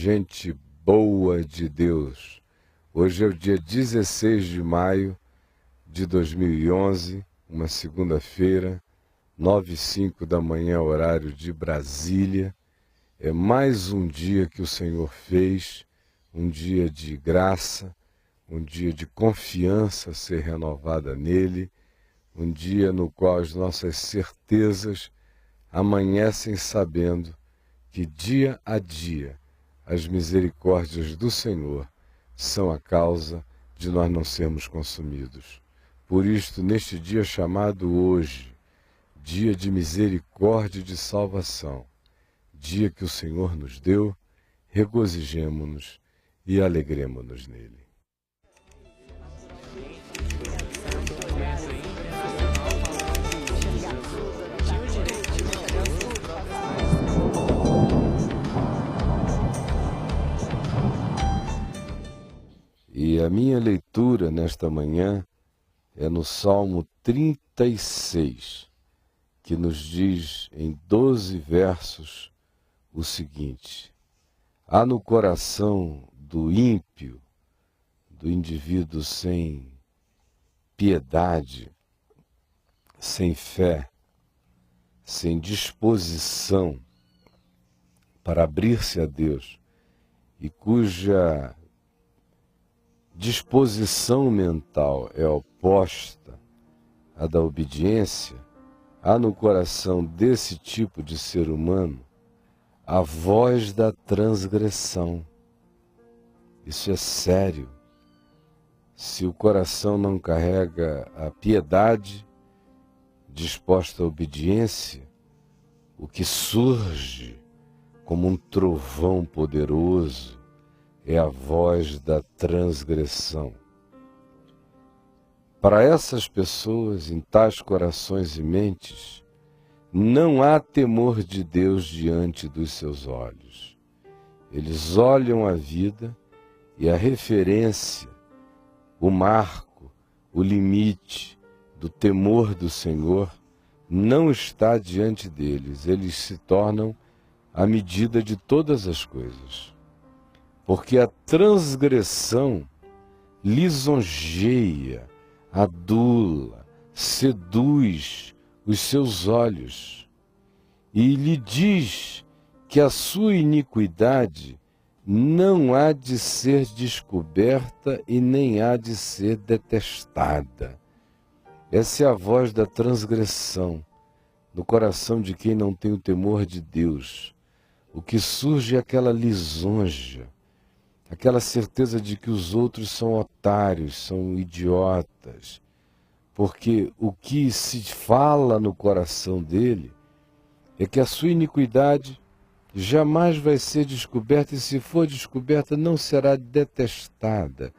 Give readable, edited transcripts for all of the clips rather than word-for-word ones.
gente boa de Deus. Hoje é o dia 16 de maio de 2011, uma segunda-feira, 9h05 da manhã, horário de Brasília. É mais um dia que o Senhor fez, um dia de graça, um dia de confiança ser renovada nele, um dia no qual as nossas certezas amanhecem sabendo que dia a dia as misericórdias do Senhor são a causa de nós não sermos consumidos. Por isto, neste dia chamado hoje, dia de misericórdia e de salvação, dia que o Senhor nos deu, regozijemo-nos e alegremo-nos nele. E a minha leitura nesta manhã é no Salmo 36, que nos diz em 12 versos o seguinte: há no coração do ímpio, do indivíduo sem piedade, sem fé, sem disposição para abrir-se a Deus e cuja disposição mental é oposta à da obediência, há no coração desse tipo de ser humano a voz da transgressão. Isso é sério. Se o coração não carrega a piedade disposta à obediência, o que surge como um trovão poderoso é a voz da transgressão. Para essas pessoas, em tais corações e mentes, não há temor de Deus diante dos seus olhos. Eles olham a vida e a referência, o marco, o limite do temor do Senhor não está diante deles. Eles se tornam a medida de todas as coisas. Porque a transgressão lisonjeia, adula, seduz os seus olhos e lhe diz que a sua iniquidade não há de ser descoberta e nem há de ser detestada. Essa é a voz da transgressão no coração de quem não tem o temor de Deus. O que surge é aquela lisonja, aquela certeza de que os outros são otários, são idiotas, porque o que se fala no coração dele é que a sua iniquidade jamais vai ser descoberta, e se for descoberta não será detestada.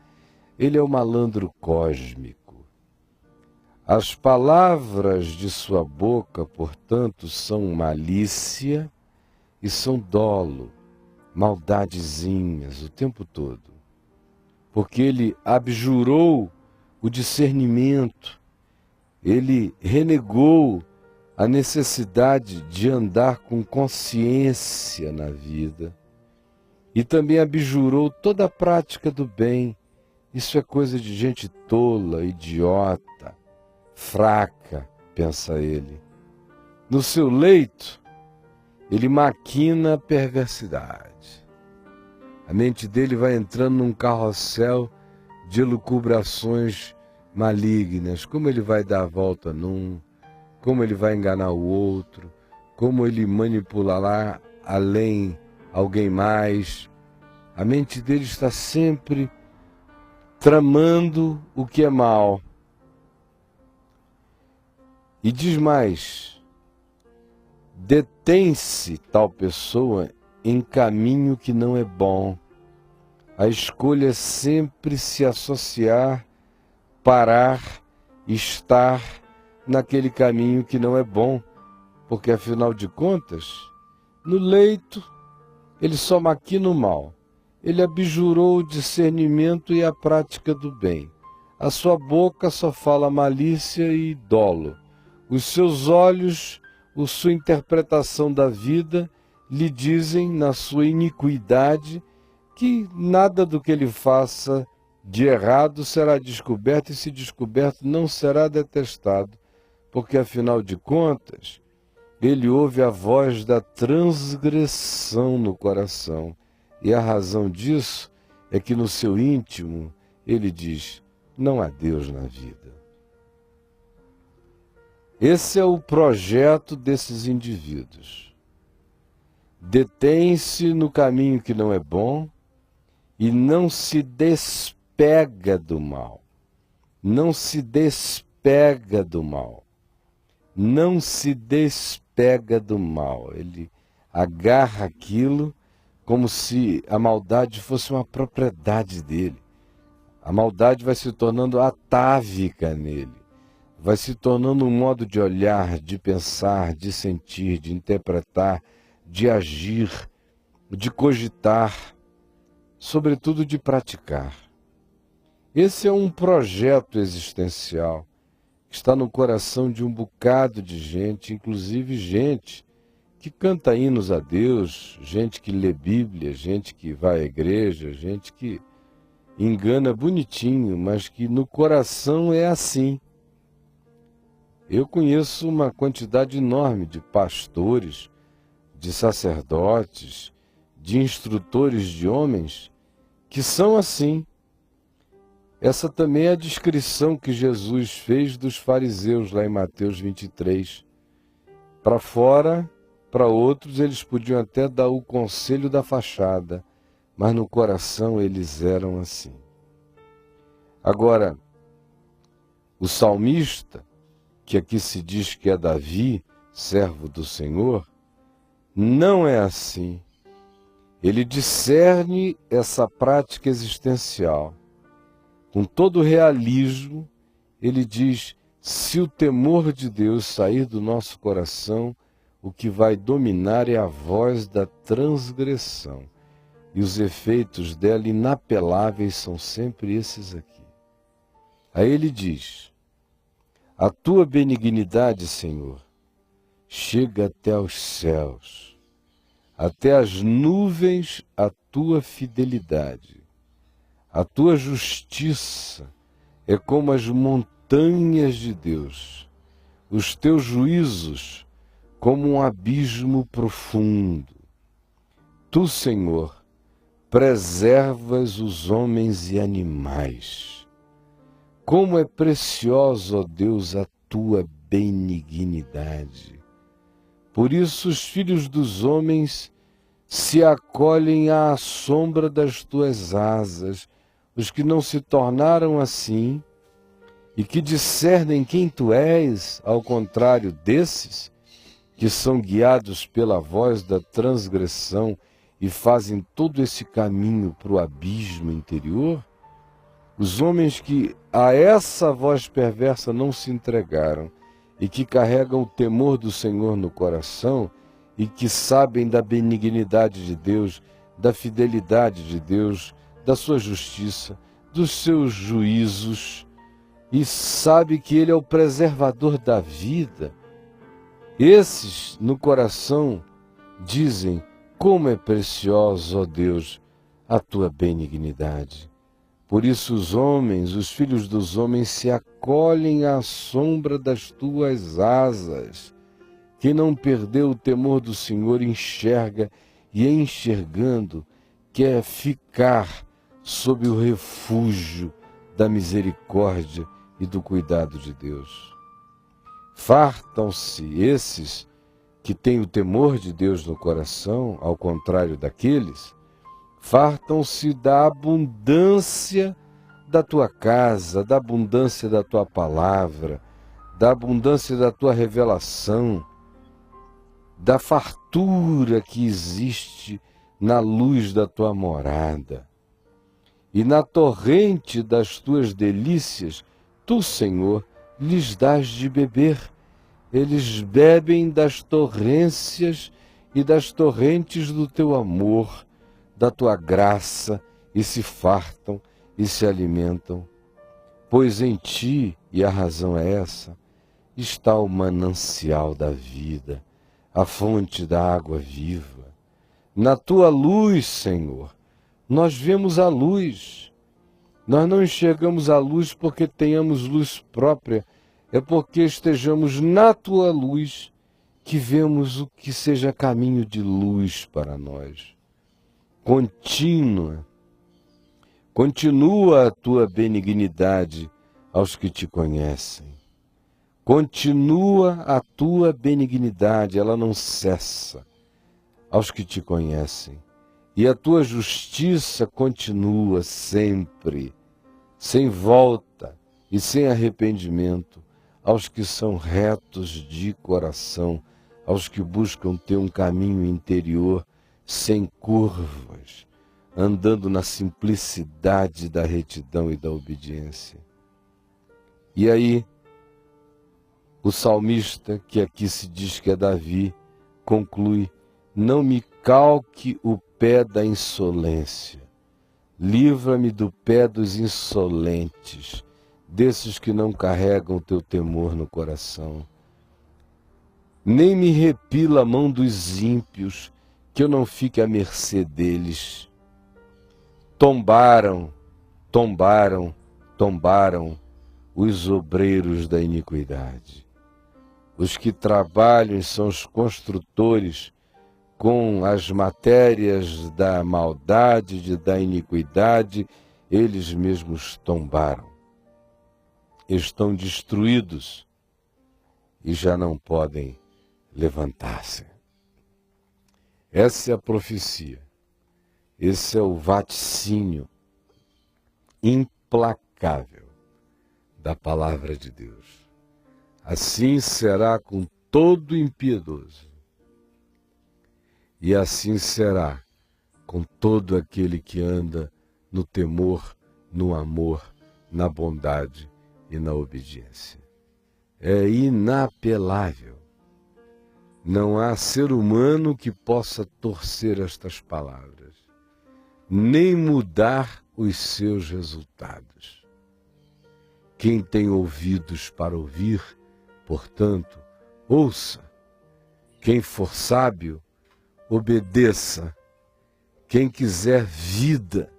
Ele é o malandro cósmico. As palavras de sua boca, portanto, são malícia e são dolo, maldadezinhas o tempo todo, porque ele abjurou o discernimento, ele renegou a necessidade de andar com consciência na vida e também abjurou toda a prática do bem. Isso é coisa de gente tola, idiota, fraca, pensa ele. No seu leito, ele maquina a perversidade. A mente dele vai entrando num carrossel de elucubrações malignas. Como ele vai dar a volta num, como ele vai enganar o outro, como ele manipulará além alguém mais. A mente dele está sempre tramando o que é mal. E diz mais: detém-se tal pessoa em caminho que não é bom. A escolha é sempre se associar, parar, estar naquele caminho que não é bom, porque afinal de contas, no leito, ele só maquina o mal. Ele abjurou o discernimento e a prática do bem. A sua boca só fala malícia e dolo. Os seus olhos, sua interpretação da vida, lhe dizem, na sua iniquidade, que nada do que ele faça de errado será descoberto, e se descoberto não será detestado, porque afinal de contas, ele ouve a voz da transgressão no coração, e a razão disso é que no seu íntimo ele diz: não há Deus na vida. Esse é o projeto desses indivíduos. Detém-se no caminho que não é bom e não se despega do mal. Não se despega do mal. Não se despega do mal. Ele agarra aquilo como se a maldade fosse uma propriedade dele. A maldade vai se tornando atávica nele. Vai se tornando um modo de olhar, de pensar, de sentir, de interpretar, de agir, de cogitar, sobretudo de praticar. Esse é um projeto existencial que está no coração de um bocado de gente, inclusive gente que canta hinos a Deus, gente que lê Bíblia, gente que vai à igreja, gente que engana bonitinho, mas que no coração é assim. Eu conheço uma quantidade enorme de pastores, de sacerdotes, de instrutores de homens que são assim. Essa também é a descrição que Jesus fez dos fariseus lá em Mateus 23. Para fora, para outros, eles podiam até dar o conselho da fachada, mas no coração eles eram assim. Agora, o salmista, que aqui se diz que é Davi, servo do Senhor, não é assim. Ele discerne essa prática existencial. Com todo o realismo, ele diz: se o temor de Deus sair do nosso coração, o que vai dominar é a voz da transgressão. E os efeitos dela inapeláveis são sempre esses aqui. Aí ele diz: a tua benignidade, Senhor, chega até aos céus, até as nuvens a tua fidelidade. A tua justiça é como as montanhas de Deus, os teus juízos como um abismo profundo. Tu, Senhor, preservas os homens e animais. Como é preciosa, ó Deus, a tua benignidade. Por isso os filhos dos homens se acolhem à sombra das tuas asas, os que não se tornaram assim e que discernem quem tu és, ao contrário desses, que são guiados pela voz da transgressão e fazem todo esse caminho para o abismo interior. Os homens que a essa voz perversa não se entregaram e que carregam o temor do Senhor no coração e que sabem da benignidade de Deus, da fidelidade de Deus, da sua justiça, dos seus juízos, e sabe que Ele é o preservador da vida. Esses, no coração, dizem: como é preciosa, ó Deus, a tua benignidade. Por isso os homens, os filhos dos homens, se acolhem à sombra das tuas asas. Quem não perdeu o temor do Senhor enxerga, e enxergando quer ficar sob o refúgio da misericórdia e do cuidado de Deus. Fartam-se esses que têm o temor de Deus no coração, ao contrário daqueles, fartam-se da abundância da tua casa, da abundância da tua palavra, da abundância da tua revelação, da fartura que existe na luz da tua morada. E na torrente das tuas delícias, tu, Senhor, lhes dás de beber. Eles bebem das torrências e das torrentes do teu amor, da tua graça, e se fartam e se alimentam. Pois em ti, e a razão é essa, está o manancial da vida, a fonte da água viva. Na tua luz, Senhor, nós vemos a luz. Nós não enxergamos a luz porque tenhamos luz própria, é porque estejamos na tua luz que vemos o que seja caminho de luz para nós. Continua a tua benignidade aos que te conhecem. Continua a tua benignidade, ela não cessa aos que te conhecem. E a tua justiça continua sempre, sem volta e sem arrependimento, aos que são retos de coração, aos que buscam ter um caminho interior sem curvas, andando na simplicidade da retidão e da obediência. E aí, o salmista, que aqui se diz que é Davi, conclui: não me calque o pé da insolência, livra-me do pé dos insolentes, desses que não carregam o teu temor no coração. Nem me repila a mão dos ímpios, que eu não fique à mercê deles. Tombaram os obreiros da iniquidade. Os que trabalham são os construtores com as matérias da maldade, da iniquidade, eles mesmos tombaram. Estão destruídos e já não podem levantar-se. Essa é a profecia. Esse é o vaticínio implacável da palavra de Deus. Assim será com todo impiedoso. E assim será com todo aquele que anda no temor, no amor, na bondade e na obediência. É inapelável. Não há ser humano que possa torcer estas palavras, nem mudar os seus resultados. Quem tem ouvidos para ouvir, portanto, ouça. Quem for sábio, obedeça. Quem quiser vida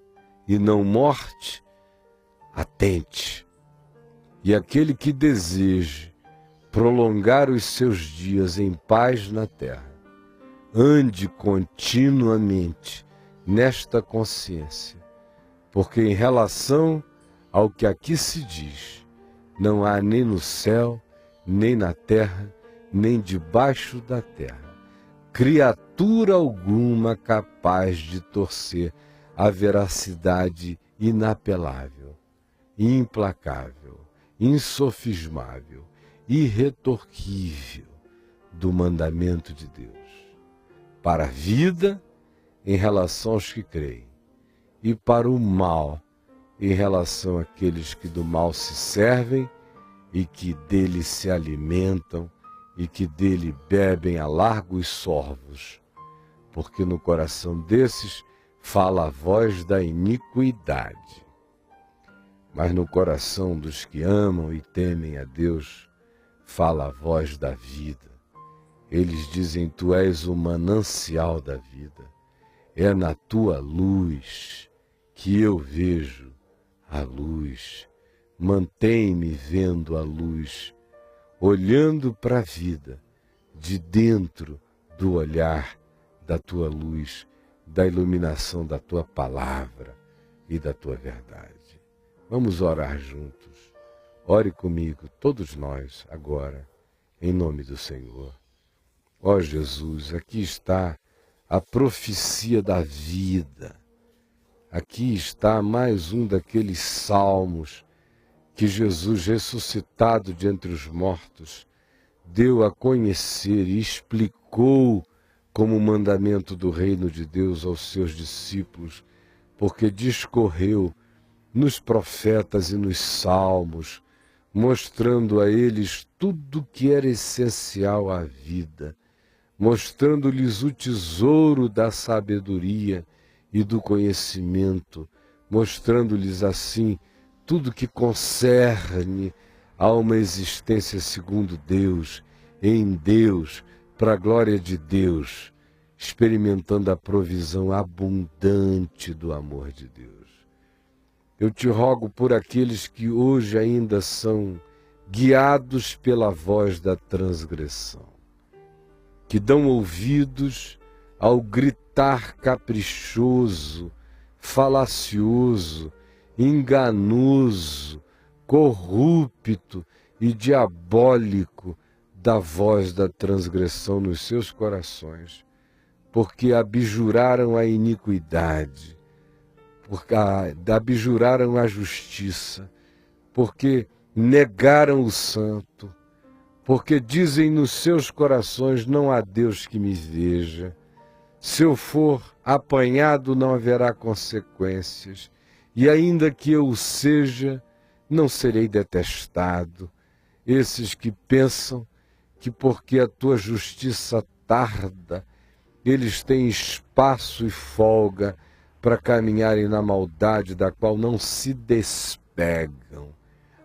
e não morte, atente. E aquele que deseje prolongar os seus dias em paz na terra, ande continuamente nesta consciência, porque em relação ao que aqui se diz, não há nem no céu, nem na terra, nem debaixo da terra, criatura alguma capaz de torcer a veracidade inapelável, implacável, insofismável, irretorquível do mandamento de Deus, para a vida em relação aos que creem, e para o mal em relação àqueles que do mal se servem e que dele se alimentam e que dele bebem a largos sorvos, porque no coração desses fala a voz da iniquidade. Mas no coração dos que amam e temem a Deus, fala a voz da vida. Eles dizem: tu és o manancial da vida. É na tua luz que eu vejo a luz. Mantém-me vendo a luz, olhando para a vida, de dentro do olhar da tua luz, da iluminação da tua palavra e da tua verdade. Vamos orar juntos. Ore comigo, todos nós, agora, em nome do Senhor. Ó Jesus, aqui está a profecia da vida. Aqui está mais um daqueles salmos que Jesus, ressuscitado de entre os mortos, deu a conhecer e explicou como mandamento do reino de Deus aos seus discípulos, porque discorreu nos profetas e nos salmos, mostrando a eles tudo que era essencial à vida, mostrando-lhes o tesouro da sabedoria e do conhecimento, mostrando-lhes assim tudo que concerne a uma existência segundo Deus, em Deus, para a glória de Deus, experimentando a provisão abundante do amor de Deus. Eu te rogo por aqueles que hoje ainda são guiados pela voz da transgressão, que dão ouvidos ao gritar caprichoso, falacioso, enganoso, corrupto e diabólico da voz da transgressão nos seus corações, porque abjuraram a iniquidade, porque abjuraram a justiça, porque negaram o santo, porque dizem nos seus corações: não há Deus que me veja. Se eu for apanhado, não haverá consequências, e ainda que eu o seja, não serei detestado. Esses que pensam que porque a tua justiça tarda, eles têm espaço e folga para caminharem na maldade da qual não se despegam,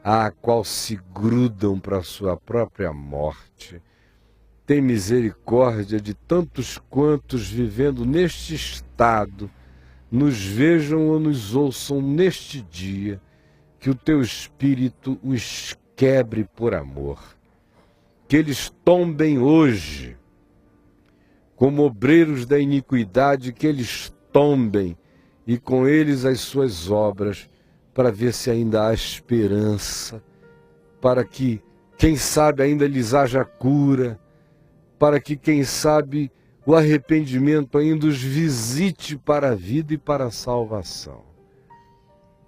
à qual se grudam para a sua própria morte. Tem misericórdia de tantos quantos, vivendo neste estado, nos vejam ou nos ouçam neste dia, que o teu Espírito os quebre por amor. Que eles tombem hoje, como obreiros da iniquidade, que eles tombem, e com eles as suas obras, para ver se ainda há esperança, para que, quem sabe, ainda lhes haja cura, para que, quem sabe, o arrependimento ainda os visite para a vida e para a salvação.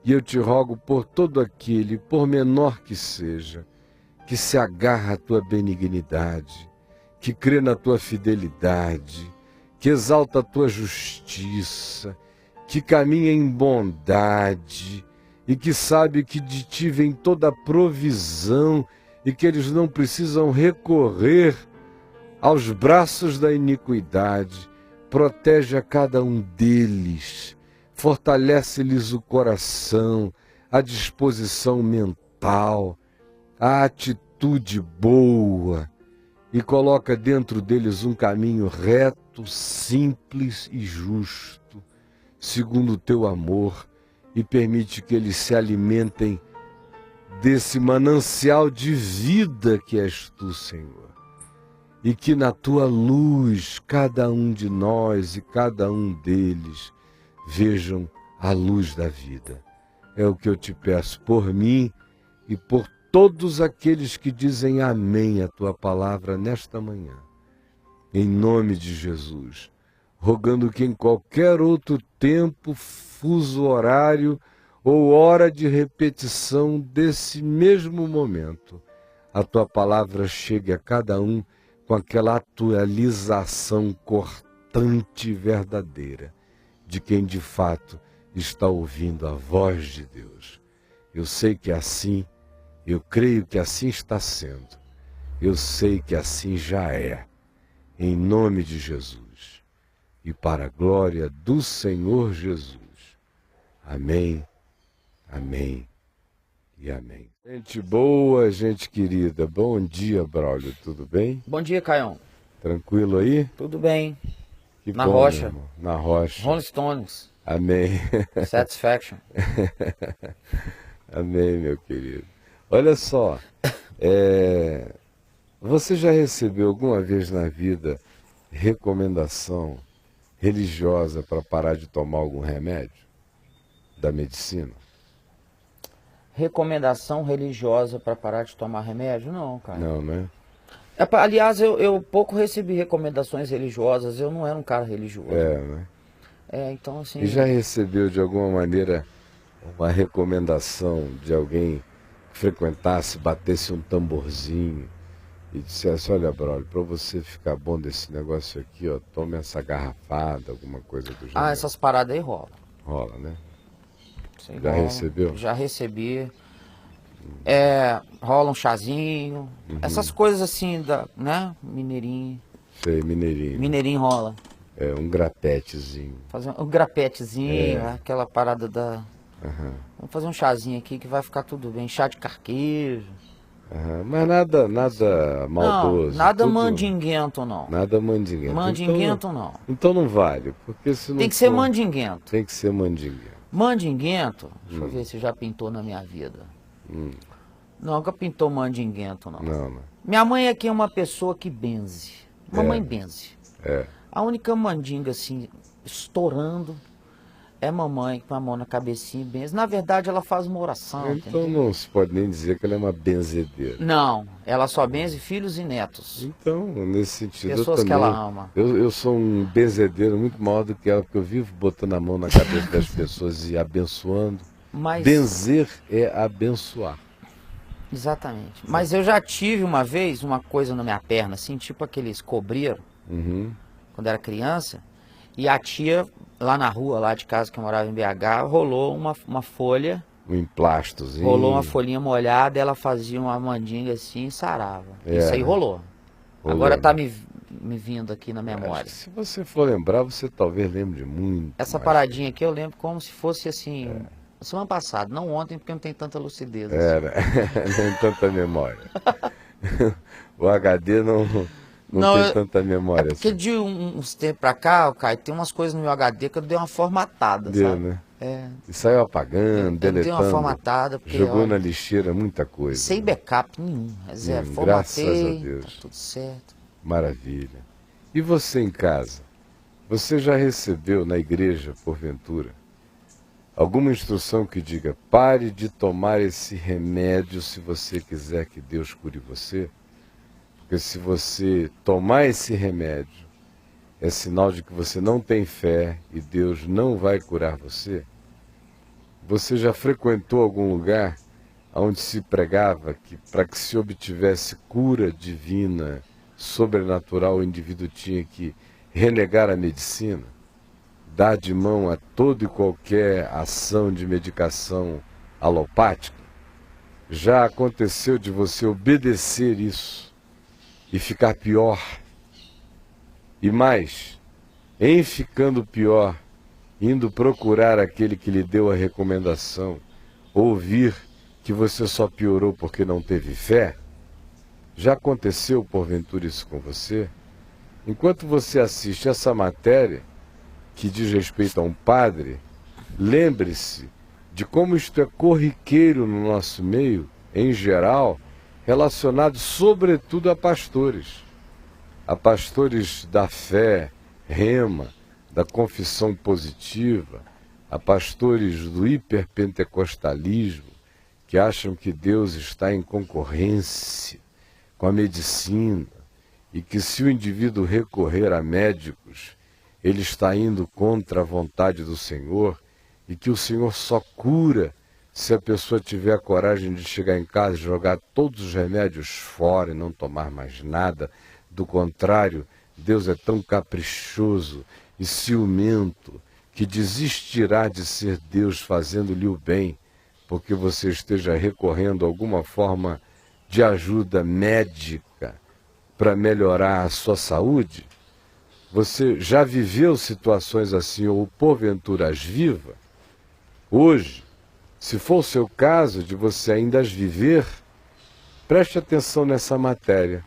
E eu te rogo por todo aquele, por menor que seja, que se agarra à tua benignidade, que crê na tua fidelidade, que exalta a tua justiça, que caminha em bondade e que sabe que de ti vem toda a provisão e que eles não precisam recorrer aos braços da iniquidade. Protege a cada um deles, fortalece-lhes o coração, a disposição mental, a atitude boa, e coloca dentro deles um caminho reto, simples e justo, segundo o teu amor, e permite que eles se alimentem desse manancial de vida que és tu, Senhor. E que na tua luz cada um de nós e cada um deles vejam a luz da vida. É o que eu te peço por mim e por todos aqueles que dizem amém à tua palavra nesta manhã. Em nome de Jesus, rogando que em qualquer outro tempo, fuso horário ou hora de repetição desse mesmo momento, a tua palavra chegue a cada um com aquela atualização cortante e verdadeira de quem de fato está ouvindo a voz de Deus. Eu sei que assim, eu creio que assim está sendo, eu sei que assim já é, em nome de Jesus e para a glória do Senhor Jesus. Amém, amém e amém. Gente boa, gente querida, bom dia, Braulio, tudo bem? Bom dia, Caião. Tranquilo aí? Tudo bem. Que Na bom, rocha. meu irmão. Na rocha. Rolling Stones. Amém. Satisfaction. Amém, meu querido. Olha só, você já recebeu alguma vez na vida recomendação religiosa para parar de tomar algum remédio da medicina? Recomendação religiosa para parar de tomar remédio? Não, cara. Não, né? Aliás, eu pouco recebi recomendações religiosas, eu não era um cara religioso. Né? Então assim... E já recebeu de alguma maneira uma recomendação de alguém que frequentasse, batesse um tamborzinho e dissesse: olha, Braulio, para você ficar bom desse negócio aqui, ó, tome essa garrafada, alguma coisa do gênero. essas paradas aí rolam. Rola, né? Sim, Já recebeu? Já recebi. Rola um chazinho, essas coisas assim, né? Mineirinho. Sei, mineirinho. Mineirinho rola. Um grapetezinho. Fazer um grapetezinho, aquela parada da... Vamos fazer um chazinho aqui que vai ficar tudo bem. Chá de carquejo. Aham, mas nada Não, maldoso. nada tudo- mandinguento, não. Nada mandinguento. Mandinguento, não. Então não vale, porque se não Tem que ser for- mandinguento. Tem que ser mandinguento. Mandinguento, deixa eu ver se já pintou na minha vida. Nunca pintou mandinguento, não. Não. Minha mãe aqui é uma pessoa que benze. Mamãe benze. É. A única mandinga, assim, estourando, é mamãe com a mão na cabecinha e benze. Na verdade, ela faz uma oração, Então entendeu? não se pode nem dizer que ela é uma benzedeira. Não, ela só benze filhos e netos. Então, nesse sentido, Pessoas eu que também, ela ama. eu sou um benzedeiro muito maior do que ela, porque eu vivo botando a mão na cabeça das pessoas e abençoando. Mas, Benzer é abençoar. exatamente. Mas eu já tive uma vez uma coisa na minha perna, assim, tipo aqueles cobreiros, Uhum. quando era criança, e a tia, lá na rua, lá de casa, que eu morava em BH, rolou uma folha, Um emplastozinho. rolou uma folhinha molhada, ela fazia uma mandinga assim e sarava. É. Isso aí rolou. Rolou, Agora tá né? me vindo aqui na Acho memória. que se você for lembrar, você talvez lembre de muito. Essa mais paradinha aqui eu lembro como se fosse assim, semana passada, não ontem, porque não tem tanta lucidez. assim. Era, nem tanta memória. O HD não Não, tem eu- tanta memória É porque assim. de uns tempos pra cá, Caio, tem umas coisas no meu HD que eu dei uma formatada, Deu, sabe? né? É, E saiu apagando, eu dei uma deletando. formatada, porque Jogou olha, na lixeira muita coisa. sem né? backup nenhum. É zero, Graças a formatei, Deus. tá tudo certo. Maravilha. E você em casa? Você já recebeu na igreja, porventura, alguma instrução que diga: pare de tomar esse remédio se você quiser que Deus cure você? Porque se você tomar esse remédio, é sinal de que você não tem fé e Deus não vai curar você? Você já frequentou algum lugar onde se pregava que para que se obtivesse cura divina, sobrenatural, o indivíduo tinha que renegar a medicina, dar de mão a toda e qualquer ação de medicação alopática? Já aconteceu de você obedecer isso e ficar pior? E mais, em ficando pior, indo procurar aquele que lhe deu a recomendação, ouvir que você só piorou porque não teve fé? Já aconteceu porventura isso com você? Enquanto você assiste essa matéria, que diz respeito a um padre, lembre-se de como isto é corriqueiro no nosso meio, em geral, relacionado sobretudo a pastores da fé, rema, da confissão positiva, a pastores do hiperpentecostalismo, que acham que Deus está em concorrência com a medicina e que se o indivíduo recorrer a médicos, ele está indo contra a vontade do Senhor e que o Senhor só cura se a pessoa tiver a coragem de chegar em casa e jogar todos os remédios fora e não tomar mais nada. Do contrário, Deus é tão caprichoso e ciumento que desistirá de ser Deus fazendo-lhe o bem, porque você esteja recorrendo a alguma forma de ajuda médica para melhorar a sua saúde? Você já viveu situações assim ou porventura as viva? Hoje, se for o seu caso de você ainda as viver, preste atenção nessa matéria,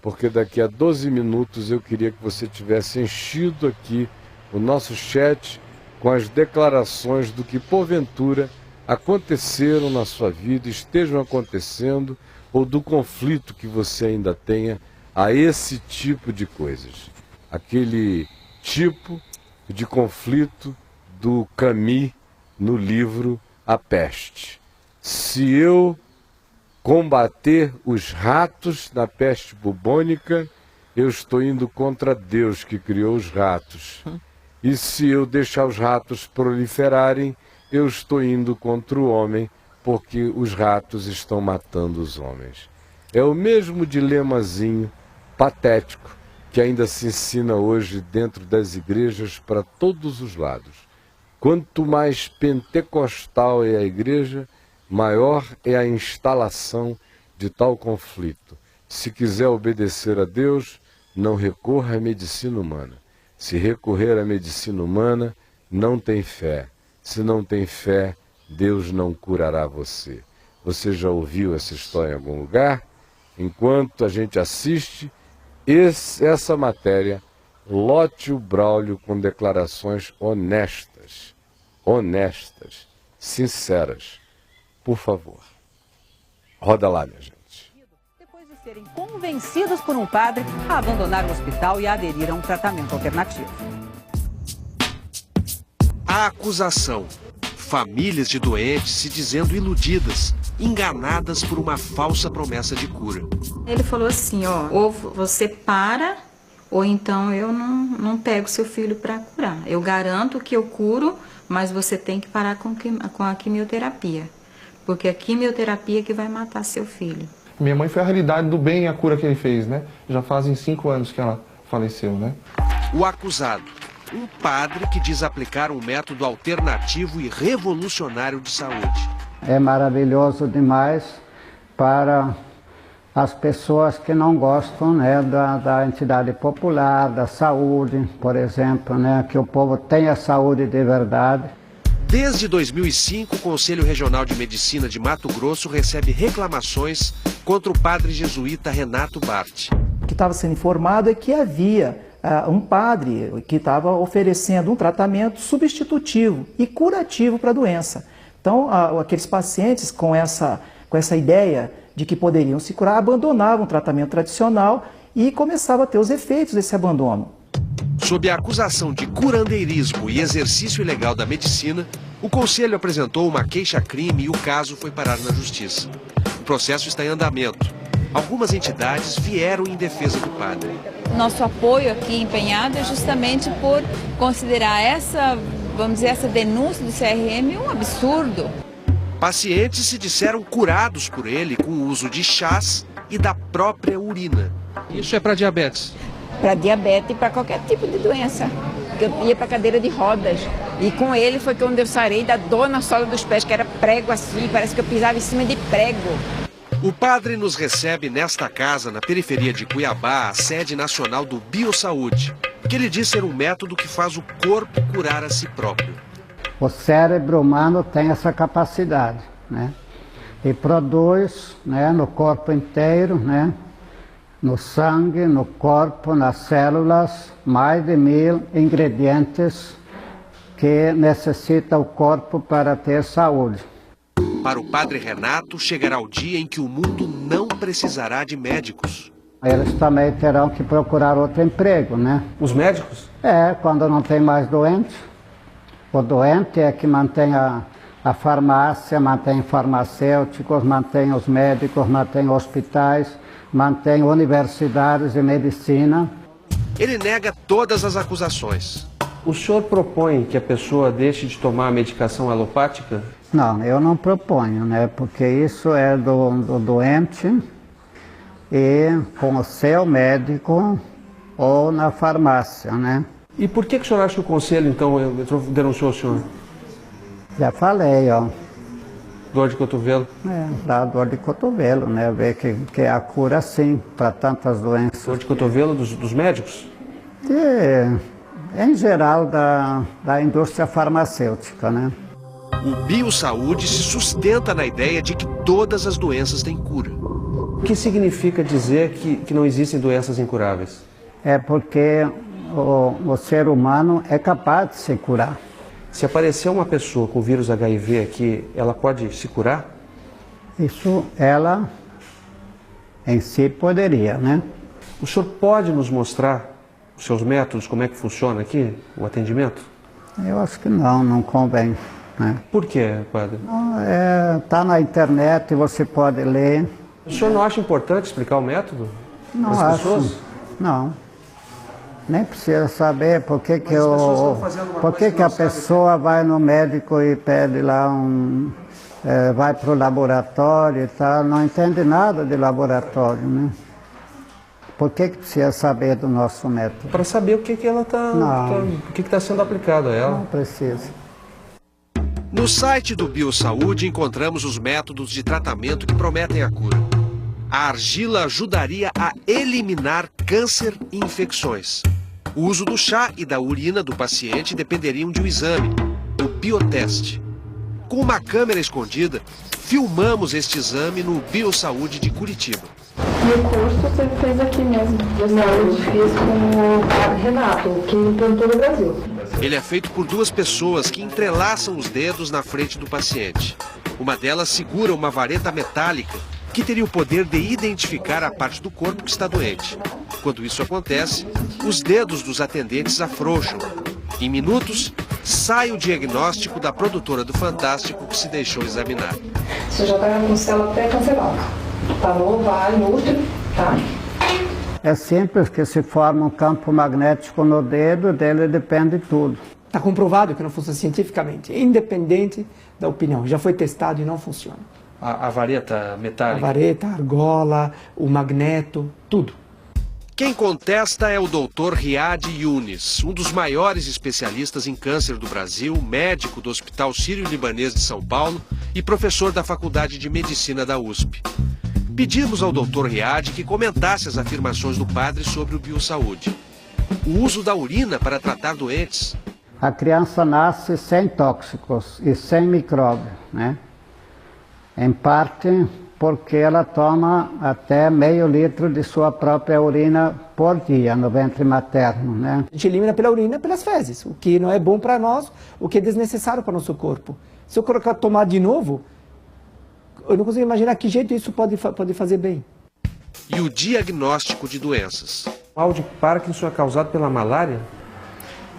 porque daqui a 12 minutos eu queria que você tivesse enchido aqui o nosso chat com as declarações do que porventura aconteceram na sua vida, estejam acontecendo, ou do conflito que você ainda tenha a esse tipo de coisas. Aquele tipo de conflito do Camus no livro A Peste. Se eu combater os ratos na peste bubônica, eu estou indo contra Deus que criou os ratos. E se eu deixar os ratos proliferarem, eu estou indo contra o homem, porque os ratos estão matando os homens. É o mesmo dilemazinho patético que ainda se ensina hoje dentro das igrejas para todos os lados. Quanto mais pentecostal é a igreja, maior é a instalação de tal conflito. Se quiser obedecer a Deus, não recorra à medicina humana. Se recorrer à medicina humana, não tem fé. Se não tem fé, Deus não curará você. Você já ouviu essa história em algum lugar? Enquanto a gente assiste essa matéria, lote o Braulio com declarações honestas, sinceras. Por favor. Roda lá, minha gente. Depois de serem convencidos por um padre a abandonar o hospital e a aderir a um tratamento alternativo. A acusação. Famílias de doentes se dizendo iludidas, enganadas por uma falsa promessa de cura. Ele falou assim, ó, ou você para, ou então eu não pego seu filho para curar. Eu garanto que eu curo, mas você tem que parar com a quimioterapia. Porque a quimioterapia é que vai matar seu filho. Minha mãe foi a realidade do bem e a cura que ele fez, né? Já fazem 5 anos que ela faleceu, né? O acusado. Um padre que diz aplicar um método alternativo e revolucionário de saúde. É maravilhoso demais para as pessoas que não gostam, né, da entidade popular, da saúde, por exemplo, né, que o povo tenha saúde de verdade. Desde 2005, o Conselho Regional de Medicina de Mato Grosso recebe reclamações contra o padre jesuíta Renato Bart. O que estava sendo informado é que havia um padre que estava oferecendo um tratamento substitutivo e curativo para a doença. Então, aqueles pacientes com essa ideia de que poderiam se curar, abandonavam o tratamento tradicional e começavam a ter os efeitos desse abandono. Sob a acusação de curandeirismo e exercício ilegal da medicina, o Conselho apresentou uma queixa-crime e o caso foi parar na Justiça. O processo está em andamento. Algumas entidades vieram em defesa do padre. Nosso apoio aqui empenhado é justamente por considerar essa denúncia do CRM um absurdo. Pacientes se disseram curados por ele com o uso de chás e da própria urina. Isso é para diabetes? Para diabetes e para qualquer tipo de doença. Eu ia para cadeira de rodas e com ele foi quando eu sarei da dor na sola dos pés, que era prego assim, parece que eu pisava em cima de prego. O padre nos recebe nesta casa, na periferia de Cuiabá, a sede nacional do Biosaúde, que ele diz ser um método que faz o corpo curar a si próprio. O cérebro humano tem essa capacidade, né? E produz, né, no corpo inteiro, né, no sangue, no corpo, nas células, mais de 1000 ingredientes que necessita o corpo para ter saúde. Para o padre Renato, chegará o dia em que o mundo não precisará de médicos. Eles também terão que procurar outro emprego, né? Os médicos? Quando não tem mais doente. O doente é que mantém a farmácia, mantém farmacêuticos, mantém os médicos, mantém hospitais, mantém universidades de medicina. Ele nega todas as acusações. O senhor propõe que a pessoa deixe de tomar a medicação alopática? Não, eu não proponho, né? Porque isso é do doente e com o seu médico ou na farmácia, né? E por que o senhor acha que o conselho, então, denunciou o senhor? Já falei, ó. Dor de cotovelo? Dá dor de cotovelo, né? Ver que é a cura, sim, para tantas doenças. Dor de cotovelo dos médicos? Em geral, da indústria farmacêutica, né? O Biosaúde se sustenta na ideia de que todas as doenças têm cura. O que significa dizer que não existem doenças incuráveis? É porque o ser humano é capaz de se curar. Se aparecer uma pessoa com vírus HIV aqui, ela pode se curar? Isso ela em si poderia, né? O senhor pode nos mostrar os seus métodos, como é que funciona aqui, o atendimento? Eu acho que não convém, né? Por quê, padre? Tá na internet, você pode ler. O senhor não acha importante explicar o método? Não para as acho. pessoas? Não. Nem precisa saber por que a pessoa vai no médico e pede lá vai para o laboratório e tal, não entende nada de laboratório, né? Por que precisa saber do nosso método? Para saber o que ela o que está sendo aplicado a ela. Não precisa. No site do Biosaúde encontramos os métodos de tratamento que prometem a cura. A argila ajudaria a eliminar câncer e infecções. O uso do chá e da urina do paciente dependeriam de um exame, o bioteste. Com uma câmera escondida, filmamos este exame no Biosaúde de Curitiba. E o curso você fez aqui mesmo? Não, eu fiz com o padre Renato, que implantou no Brasil. Ele é feito por duas pessoas que entrelaçam os dedos na frente do paciente. Uma delas segura uma vareta metálica que teria o poder de identificar a parte do corpo que está doente. Quando isso acontece, os dedos dos atendentes afrouxam. Em minutos, sai o diagnóstico da produtora do Fantástico que se deixou examinar. Você já está com célula pré-cancerosa. Está no ovário, no útero, tá? É simples que se forma um campo magnético no dedo, dele depende tudo. Está comprovado que não funciona cientificamente, independente da opinião. Já foi testado e não funciona. A vareta metálica? A vareta, a argola, o magneto, tudo. Quem contesta é o Dr. Riad Yunis, um dos maiores especialistas em câncer do Brasil, médico do Hospital Sírio-Libanês de São Paulo e professor da Faculdade de Medicina da USP. Pedimos ao Dr. Riad que comentasse as afirmações do padre sobre o Biosaúde. O uso da urina para tratar doentes. A criança nasce sem tóxicos e sem micróbio, né? Em parte porque ela toma até meio litro de sua própria urina por dia no ventre materno, né? A gente elimina pela urina, pelas fezes, o que não é bom para nós, o que é desnecessário para o nosso corpo. Se eu colocar tomar de novo, eu não consigo imaginar que jeito isso pode fazer bem. E o diagnóstico de doenças. O mal de Parkinson é causado pela malária?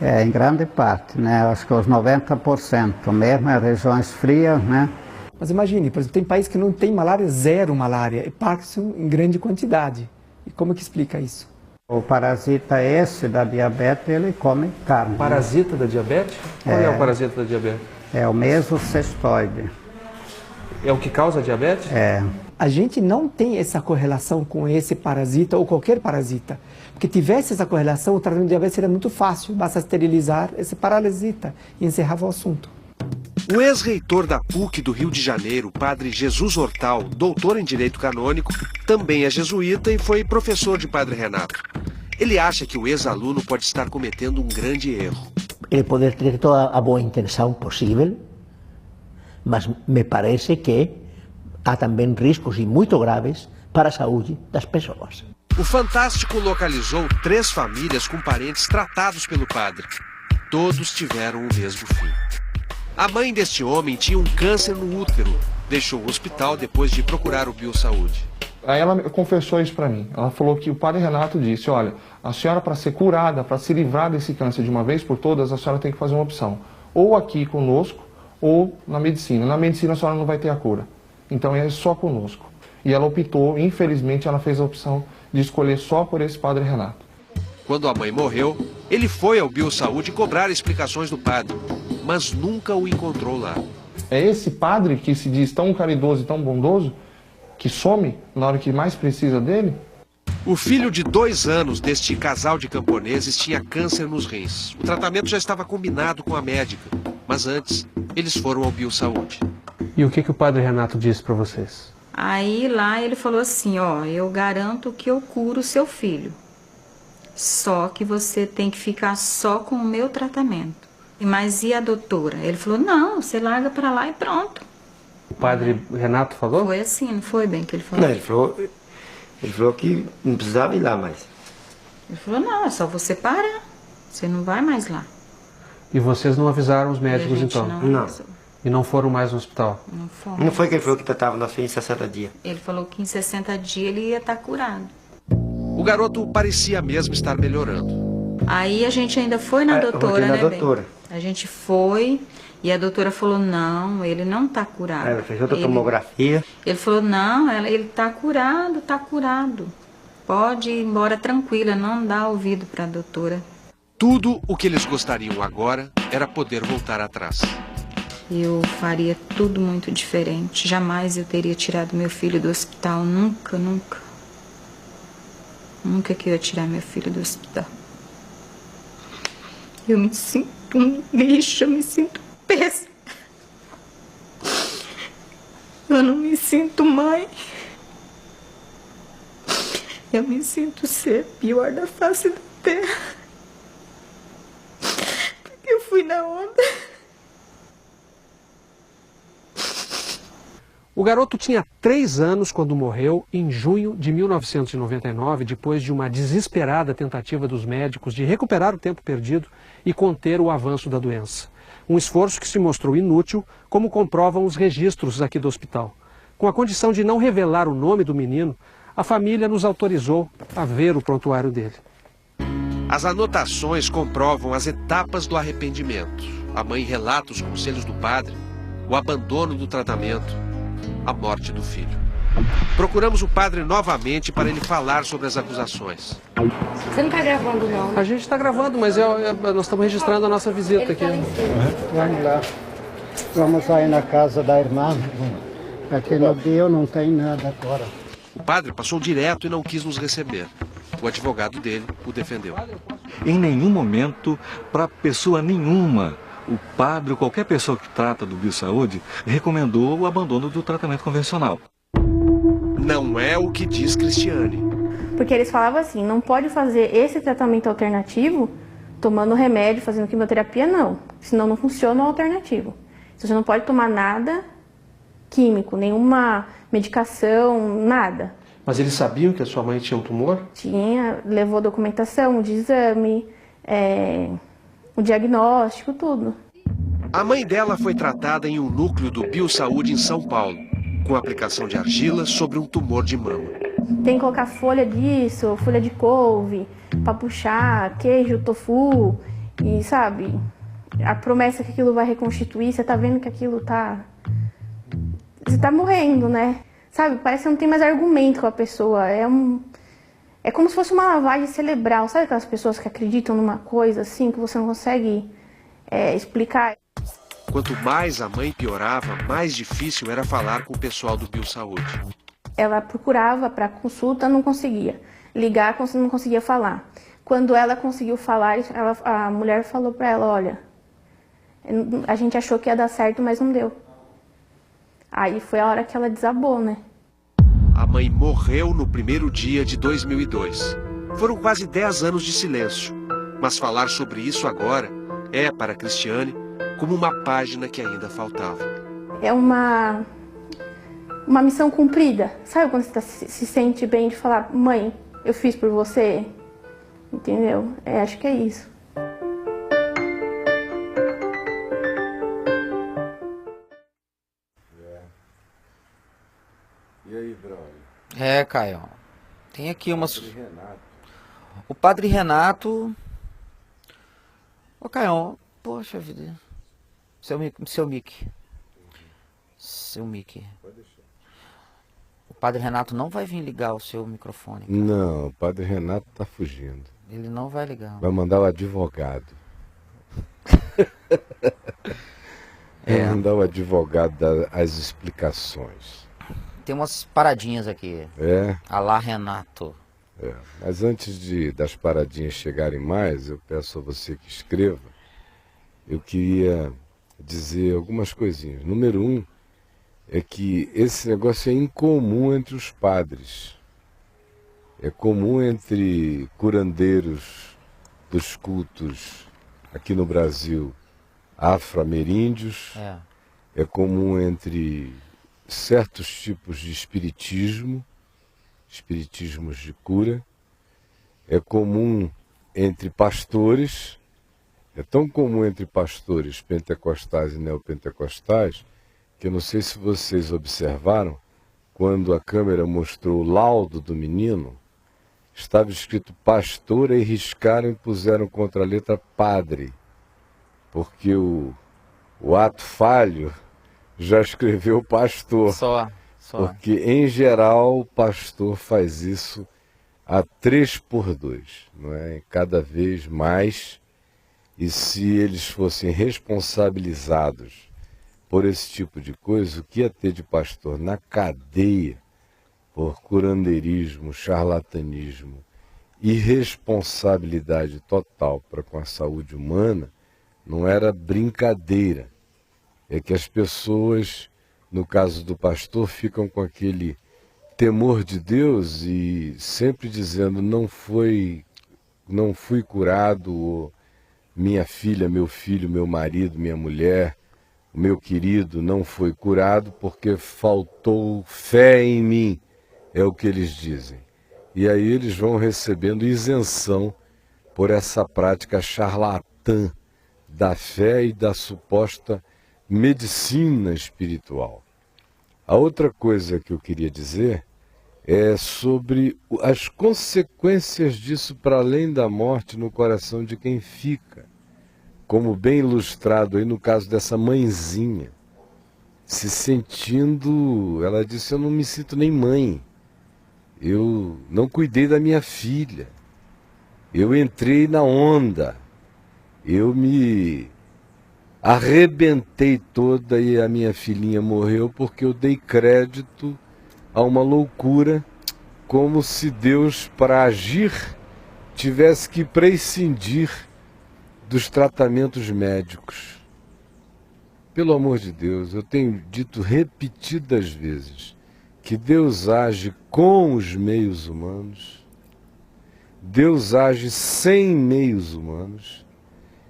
É, em grande parte, né? Acho que os 90%, mesmo em regiões frias, né? Mas imagine, por exemplo, tem país que não tem malária, zero malária, e Parkinson em grande quantidade. E como que explica isso? O parasita esse da diabetes, ele come carne. Parasita da diabetes? Qual é o parasita da diabetes? É o mesocestoide. É o que causa a diabetes? É. A gente não tem essa correlação com esse parasita ou qualquer parasita. Porque tivesse essa correlação, o tratamento de diabetes seria muito fácil. Basta esterilizar esse parasita e encerrava o assunto. O ex-reitor da PUC do Rio de Janeiro, padre Jesus Hortal, doutor em Direito Canônico, também é jesuíta e foi professor de padre Renato. Ele acha que o ex-aluno pode estar cometendo um grande erro. Ele pode ter toda a boa intenção possível, mas me parece que há também riscos e muito graves para a saúde das pessoas. O Fantástico localizou 3 famílias com parentes tratados pelo padre. Todos tiveram o mesmo fim. A mãe deste homem tinha um câncer no útero. Deixou o hospital depois de procurar o Biosaúde. Aí ela confessou isso para mim. Ela falou que o padre Renato disse, olha, a senhora para ser curada, para se livrar desse câncer de uma vez por todas, a senhora tem que fazer uma opção. Ou aqui conosco, ou na medicina. Na medicina a senhora não vai ter a cura. Então é só conosco. E ela optou, infelizmente ela fez a opção de escolher só por esse padre Renato. Quando a mãe morreu, ele foi ao Biosaúde cobrar explicações do padre, mas nunca o encontrou lá. É esse padre que se diz tão caridoso e tão bondoso, que some na hora que mais precisa dele? O filho de 2 anos deste casal de camponeses tinha câncer nos rins. O tratamento já estava combinado com a médica, mas antes eles foram ao Biosaúde. E o que o padre Renato disse para vocês? Aí lá ele falou assim, ó, eu garanto que eu curo o seu filho. Só que você tem que ficar só com o meu tratamento. Mas e a doutora? Ele falou, não, você larga pra lá e pronto. O padre Renato falou? Foi assim, não foi bem que ele falou? Não, ele falou que não precisava ir lá mais. Ele falou, não, é só você parar. Você não vai mais lá. E vocês não avisaram os médicos então? Não. E não foram mais no hospital? Não foram. Não foi que ele falou que estava na frente em 60 dias. Ele falou que em 60 dias ele ia estar curado. O garoto parecia mesmo estar melhorando. Aí a gente ainda foi na doutora, né, doutora. A gente foi e a doutora falou, não, ele não está curado. Ela fez outra tomografia. Ele falou, não, ele está curado, está curado. Pode ir embora tranquila, não dá ouvido para a doutora. Tudo o que eles gostariam agora era poder voltar atrás. Eu faria tudo muito diferente. Jamais eu teria tirado meu filho do hospital. Nunca, nunca. Nunca que eu ia tirar meu filho do hospital. Eu me sinto um lixo, eu me sinto péssima. Eu não me sinto mãe. Eu me sinto ser pior da face da terra. Porque eu fui na onda. O garoto tinha 3 anos quando morreu em junho de 1999, depois de uma desesperada tentativa dos médicos de recuperar o tempo perdido e conter o avanço da doença. Um esforço que se mostrou inútil, como comprovam os registros aqui do hospital. Com a condição de não revelar o nome do menino, a família nos autorizou a ver o prontuário dele. As anotações comprovam as etapas do arrependimento. A mãe relata os conselhos do padre, o abandono do tratamento, a morte do filho. Procuramos o padre novamente para ele falar sobre as acusações. Você não está gravando, não? A gente está gravando, mas nós estamos registrando a nossa visita aqui. Vamos lá. Vamos aí na casa da irmã. Aqui no Bio não tem nada agora. O padre passou direto e não quis nos receber. O advogado dele o defendeu. Em nenhum momento, para pessoa nenhuma, o padre ou qualquer pessoa que trata do Biosaúde recomendou o abandono do tratamento convencional. Não é o que diz Cristiane. Porque eles falavam assim, não pode fazer esse tratamento alternativo tomando remédio, fazendo quimioterapia, não. Senão não funciona o alternativo. Você não pode tomar nada químico, nenhuma medicação, nada. Mas eles sabiam que a sua mãe tinha um tumor? Tinha, levou documentação de exame, o diagnóstico, tudo. A mãe dela foi tratada em um núcleo do Biosaúde em São Paulo, com aplicação de argila sobre um tumor de mama. Tem que colocar folha disso, folha de couve, para puxar, queijo, tofu, e sabe, a promessa que aquilo vai reconstituir, você tá vendo que aquilo tá... Você tá morrendo, né? Sabe, parece que não tem mais argumento com a pessoa, é como se fosse uma lavagem cerebral, sabe aquelas pessoas que acreditam numa coisa assim, que você não consegue explicar? Quanto mais a mãe piorava, mais difícil era falar com o pessoal do Biosaúde. Ela procurava para consulta, não conseguia. Ligar, não conseguia falar. Quando ela conseguiu falar, a mulher falou para ela, olha, a gente achou que ia dar certo, mas não deu. Aí foi a hora que ela desabou, né? A mãe morreu no primeiro dia de 2002. Foram quase 10 anos de silêncio. Mas falar sobre isso agora é, para Cristiane, como uma página que ainda faltava. É uma missão cumprida. Sabe quando você se sente bem de falar, mãe, eu fiz por você? Entendeu? Acho que é isso. E aí, brother? Caio. Tem aqui umas... O padre Renato... Ô, Caio, poxa vida. Seu mic. Seu mic. O padre Renato não vai vir ligar o seu microfone. Cara. Não, o padre Renato tá fugindo. Ele não vai ligar. Vai mandar o advogado. Vai mandar o advogado dar as explicações. Tem umas paradinhas aqui. Alá Renato. Mas antes das paradinhas chegarem mais, eu peço a você que escreva. Eu queria dizer algumas coisinhas. Número 1 é que esse negócio é incomum entre os padres. É comum entre curandeiros dos cultos aqui no Brasil afro-ameríndios. É comum entre certos tipos de espiritismos de cura. É comum entre pastores. É tão comum entre pastores pentecostais e neopentecostais que eu não sei se vocês observaram, quando a câmera mostrou o laudo do menino, estava escrito pastor e riscaram e puseram contra a letra padre, porque o ato falho já escreveu pastor. Só. Porque, em geral, o pastor faz isso a 3x2, não é? Cada vez mais. E se eles fossem responsabilizados por esse tipo de coisa, o que ia ter de pastor na cadeia por curandeirismo, charlatanismo, irresponsabilidade total para com a saúde humana, não era brincadeira. É que as pessoas, no caso do pastor, ficam com aquele temor de Deus e sempre dizendo não fui curado, ou minha filha, meu filho, meu marido, minha mulher o meu querido não foi curado porque faltou fé em mim, é o que eles dizem. E aí eles vão recebendo isenção por essa prática charlatã da fé e da suposta medicina espiritual. A outra coisa que eu queria dizer é sobre as consequências disso para além da morte no coração de quem fica. Como bem ilustrado aí no caso dessa mãezinha, se sentindo, ela disse, eu não me sinto nem mãe, eu não cuidei da minha filha, eu entrei na onda, eu me arrebentei toda e a minha filhinha morreu porque eu dei crédito a uma loucura, como se Deus, para agir, tivesse que prescindir dos tratamentos médicos. Pelo amor de Deus, eu tenho dito repetidas vezes que Deus age com os meios humanos, Deus age sem meios humanos,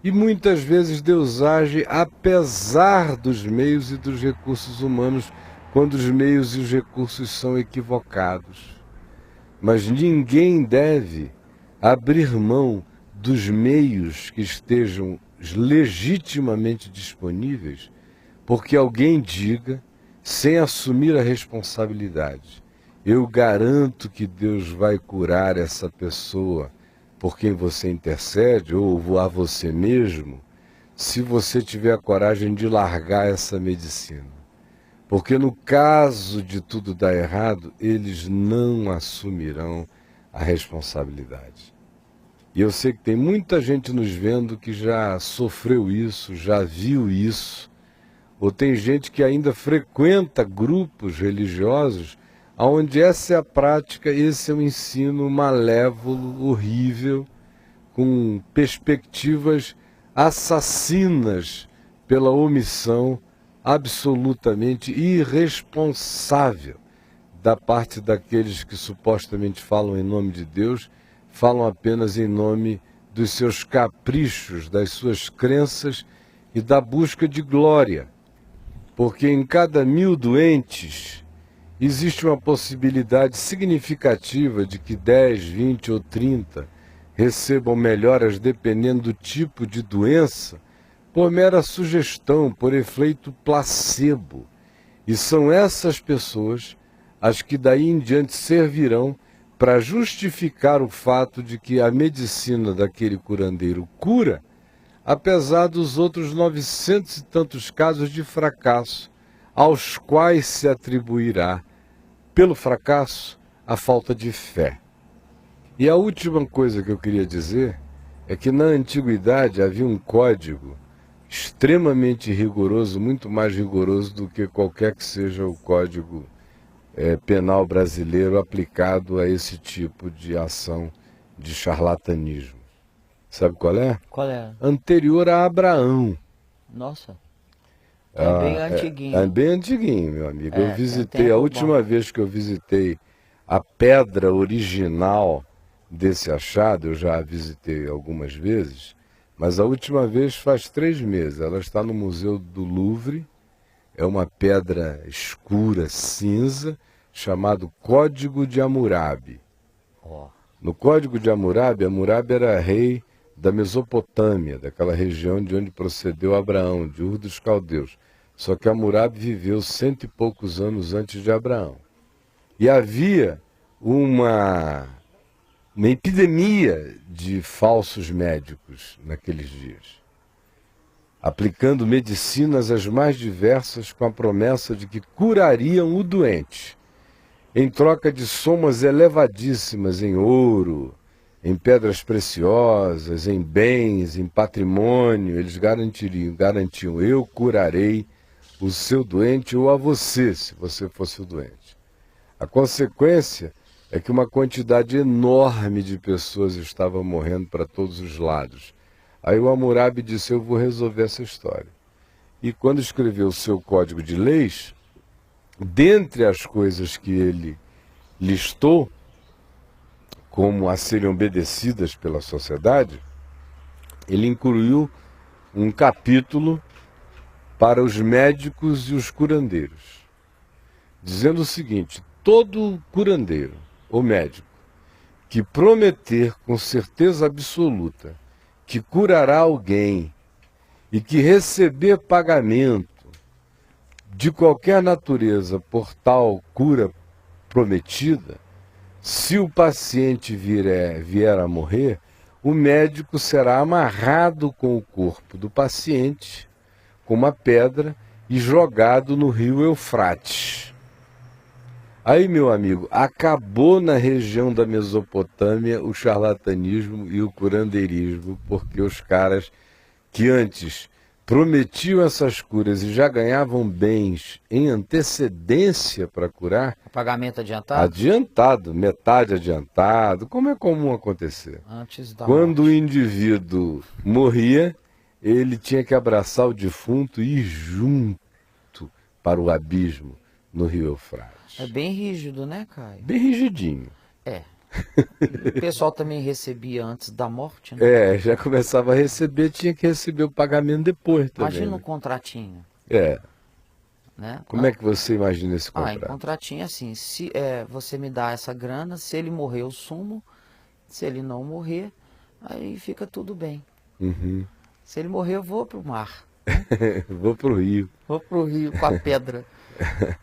e muitas vezes Deus age apesar dos meios e dos recursos humanos, quando os meios e os recursos são equivocados. Mas ninguém deve abrir mão dos meios que estejam legitimamente disponíveis, porque alguém diga, sem assumir a responsabilidade, eu garanto que Deus vai curar essa pessoa por quem você intercede, ou a você mesmo, se você tiver a coragem de largar essa medicina. Porque no caso de tudo dar errado, eles não assumirão a responsabilidade. E eu sei que tem muita gente nos vendo que já sofreu isso, já viu isso, ou tem gente que ainda frequenta grupos religiosos onde essa é a prática, esse é o ensino malévolo, horrível, com perspectivas assassinas pela omissão absolutamente irresponsável da parte daqueles que supostamente falam em nome de Deus, falam apenas em nome dos seus caprichos, das suas crenças e da busca de glória. Porque em cada 1000 doentes existe uma possibilidade significativa de que 10, 20 ou 30 recebam melhoras dependendo do tipo de doença, por mera sugestão, por efeito placebo. E são essas pessoas as que daí em diante servirão para justificar o fato de que a medicina daquele curandeiro cura, apesar dos outros 900 e tantos casos de fracasso, aos quais se atribuirá, pelo fracasso, a falta de fé. E a última coisa que eu queria dizer é que na antiguidade havia um código extremamente rigoroso, muito mais rigoroso do que qualquer que seja o código penal brasileiro aplicado a esse tipo de ação de charlatanismo. Sabe qual é? Qual é? Anterior a Abraão. Nossa. É bem antiguinho. É bem antiguinho, meu amigo. Eu visitei, a última vez que eu visitei a pedra original desse achado, eu já a visitei algumas vezes, mas a última vez faz 3 meses. Ela está no Museu do Louvre, é uma pedra escura, cinza, chamado Código de Hammurabi. No Código de Hammurabi, Hammurabi era rei da Mesopotâmia, daquela região de onde procedeu Abraão, de Ur dos Caldeus. Só que Hammurabi viveu 100 e poucos anos antes de Abraão. E havia uma epidemia de falsos médicos naqueles dias, aplicando medicinas as mais diversas com a promessa de que curariam o doente, em troca de somas elevadíssimas em ouro, em pedras preciosas, em bens, em patrimônio. Eles garantiam, eu curarei o seu doente ou a você, se você fosse o doente. A consequência é que uma quantidade enorme de pessoas estava morrendo para todos os lados. Aí o Hammurabi disse, eu vou resolver essa história. E quando escreveu o seu código de leis, dentre as coisas que ele listou como a serem obedecidas pela sociedade, ele incluiu um capítulo para os médicos e os curandeiros, dizendo o seguinte: todo curandeiro ou médico que prometer com certeza absoluta que curará alguém e que receber pagamento de qualquer natureza por tal cura prometida, se o paciente vier a morrer, o médico será amarrado com o corpo do paciente, com uma pedra, e jogado no rio Eufrates. Aí, meu amigo, acabou na região da Mesopotâmia o charlatanismo e o curandeirismo, porque os caras que antes prometiam essas curas e já ganhavam bens em antecedência para curar. Pagamento adiantado? Adiantado, metade adiantado, como é comum acontecer. Antes da Quando o indivíduo morria, ele tinha que abraçar o defunto e ir junto para o abismo no rio Eufrates. É bem rígido, né, Caio? Bem rigidinho. É. O pessoal também recebia antes da morte, né? É, já começava a receber, tinha que receber o pagamento depois também. Imagina um né? contratinho. É. Né? Como é que você imagina esse contrato? Em contratinho assim, se você me dá essa grana, se ele morrer eu sumo, se ele não morrer, aí fica tudo bem. Uhum. Se ele morrer eu vou pro mar. Vou pro rio. Vou pro rio com a pedra.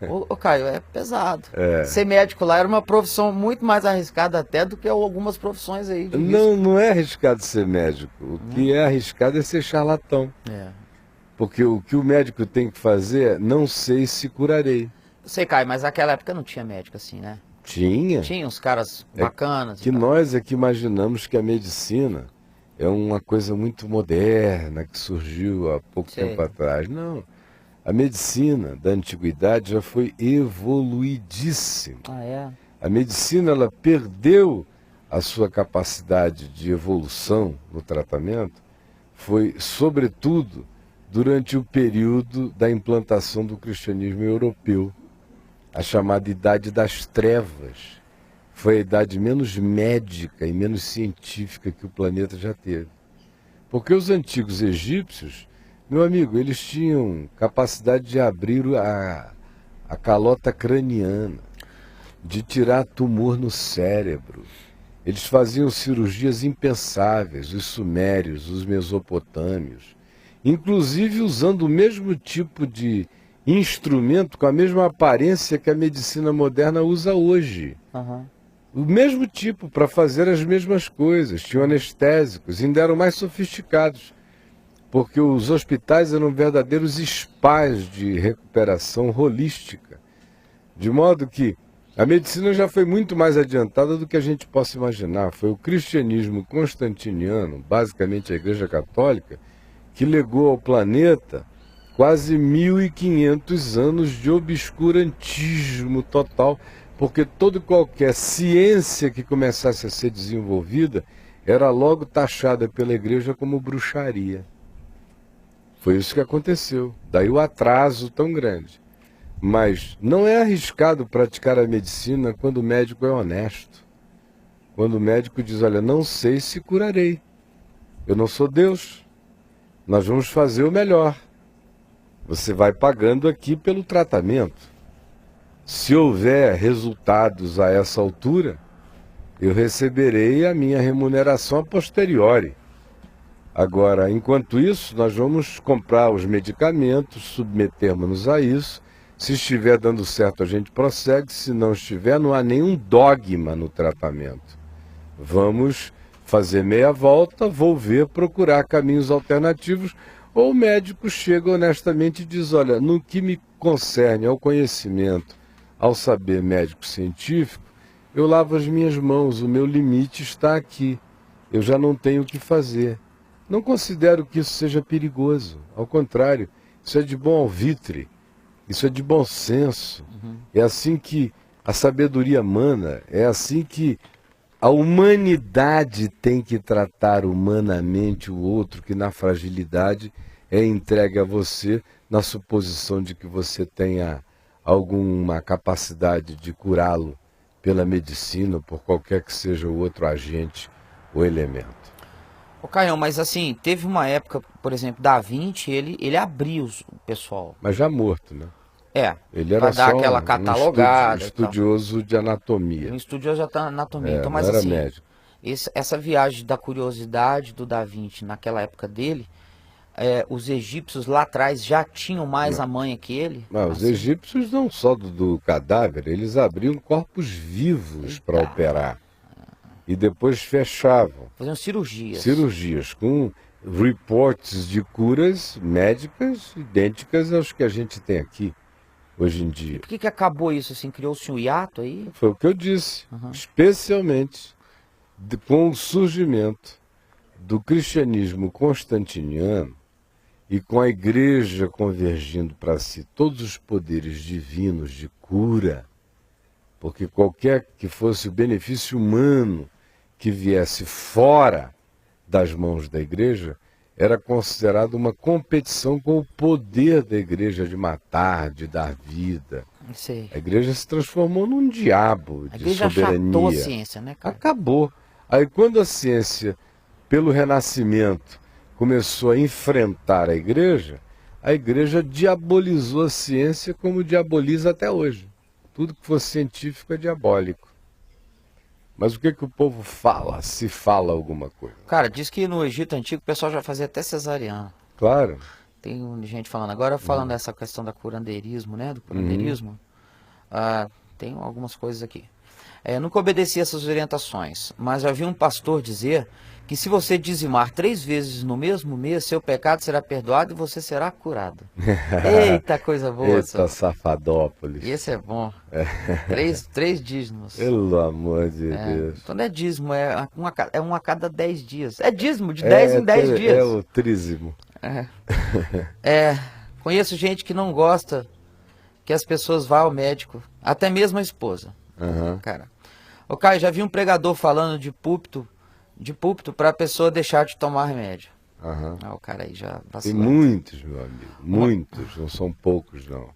Ô Caio, é pesado. É. Ser médico lá era uma profissão muito mais arriscada até do que algumas profissões aí. Não é arriscado ser médico. O que é arriscado é ser charlatão. É. Porque o que o médico tem que fazer é: não sei se curarei. Sei, Caio, mas naquela época não tinha médico assim, né? Tinha. Tinha uns caras bacanas. Que nós é que imaginamos que a medicina é uma coisa muito moderna, que surgiu há pouco tempo atrás. Não. A medicina da antiguidade já foi evoluidíssima. Ah, é? A medicina ela perdeu a sua capacidade de evolução no tratamento, foi sobretudo durante o período da implantação do cristianismo europeu, a chamada Idade das Trevas. Foi a idade menos médica e menos científica que o planeta já teve. Porque os antigos egípcios, meu amigo, eles tinham capacidade de abrir a calota craniana, de tirar tumor no cérebro. Eles faziam cirurgias impensáveis, os sumérios, os mesopotâmios, inclusive usando o mesmo tipo de instrumento, com a mesma aparência que a medicina moderna usa hoje. Uhum. O mesmo tipo, para fazer as mesmas coisas. Tinham anestésicos, ainda eram mais sofisticados, porque os hospitais eram verdadeiros spas de recuperação holística. De modo que a medicina já foi muito mais adiantada do que a gente possa imaginar. Foi o cristianismo constantiniano, basicamente a Igreja Católica, que legou ao planeta quase 1.500 anos de obscurantismo total, porque toda e qualquer ciência que começasse a ser desenvolvida era logo taxada pela Igreja como bruxaria. Foi isso que aconteceu, daí o atraso tão grande. Mas não é arriscado praticar a medicina quando o médico é honesto. Quando o médico diz: olha, não sei se curarei, eu não sou Deus, nós vamos fazer o melhor. Você vai pagando aqui pelo tratamento. Se houver resultados a essa altura, eu receberei a minha remuneração a posteriori. Agora, enquanto isso, nós vamos comprar os medicamentos, submetermos-nos a isso. Se estiver dando certo, a gente prossegue. Se não estiver, não há nenhum dogma no tratamento. Vamos fazer meia volta, volver, procurar caminhos alternativos. Ou o médico chega honestamente e diz: olha, no que me concerne ao conhecimento, ao saber médico científico, eu lavo as minhas mãos, o meu limite está aqui. Eu já não tenho o que fazer. Não considero que isso seja perigoso. Ao contrário, isso é de bom alvitre. Isso é de bom senso. É assim que a sabedoria mana, é assim que a humanidade tem que tratar humanamente o outro, que na fragilidade é entregue a você, na suposição de que você tenha alguma capacidade de curá-lo pela medicina, por qualquer que seja o outro agente ou elemento. Ô, Caião, mas assim, teve uma época, por exemplo, Da Vinci, ele abriu o pessoal. Mas já morto, né? É, Ele era pra dar só aquela catalogada. um estudioso de anatomia. Um estudioso de anatomia. Então, não mas era assim, médico. essa viagem da curiosidade do Da Vinci naquela época dele, os egípcios lá atrás já tinham mais a manha que ele? Não, os egípcios não só do cadáver, eles abriam corpos vivos para operar. E depois fechavam. Faziam cirurgias. Cirurgias com reportes de curas médicas idênticas aos que a gente tem aqui hoje em dia. Por que acabou isso assim? Criou-se um hiato aí? Foi o que eu disse. Especialmente com o surgimento do cristianismo constantiniano e com a igreja convergindo para si todos os poderes divinos de cura, porque qualquer que fosse o benefício humano que viesse fora das mãos da igreja era considerado uma competição com o poder da igreja de matar, de dar vida. Sei. A igreja se transformou num diabo de soberania. A igreja achatou a ciência, né, cara? Acabou. Aí quando a ciência, pelo Renascimento, começou a enfrentar a igreja diabolizou a ciência como diaboliza até hoje. Tudo que for científico é diabólico. Mas o que o povo fala, se fala alguma coisa? Cara, diz que no Egito Antigo o pessoal já fazia até cesariana. Claro. Tem gente falando. Agora falando dessa questão da curandeirismo, né? Do curandeirismo. Tem algumas coisas aqui. Nunca obedeci essas orientações, mas já vi um pastor dizer que se você dizimar 3 vezes no mesmo mês, seu pecado será perdoado e você será curado. Eita, coisa boa. Eita, safadópolis. E esse é bom. 3 dízimos. Pelo amor de Deus. Então não é dízimo, é um a cada 10 dias. É dízimo, de 10 em 10 dias. É o trízimo. Conheço gente que não gosta que as pessoas vá ao médico, até mesmo a esposa. Cara. Ô Caio, já vi um pregador falando de púlpito para a pessoa deixar de tomar remédio. O cara aí já vacilou. Tem muitos, meu amigo, muitos, não são poucos não.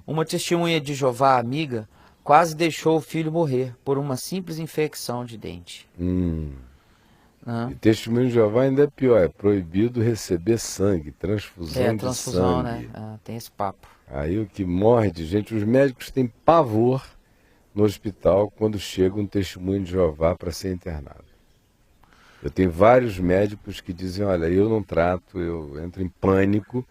Uma testemunha de Jeová, amiga, quase deixou o filho morrer por uma simples infecção de dente. E testemunho de Jeová ainda é pior, é proibido receber sangue, transfusão de transfusão, sangue. né? Tem esse papo. Aí o que morre de gente, os médicos têm pavor no hospital quando chega um testemunho de Jeová para ser internado. Eu tenho vários médicos que dizem, olha, eu não trato, eu entro em pânico,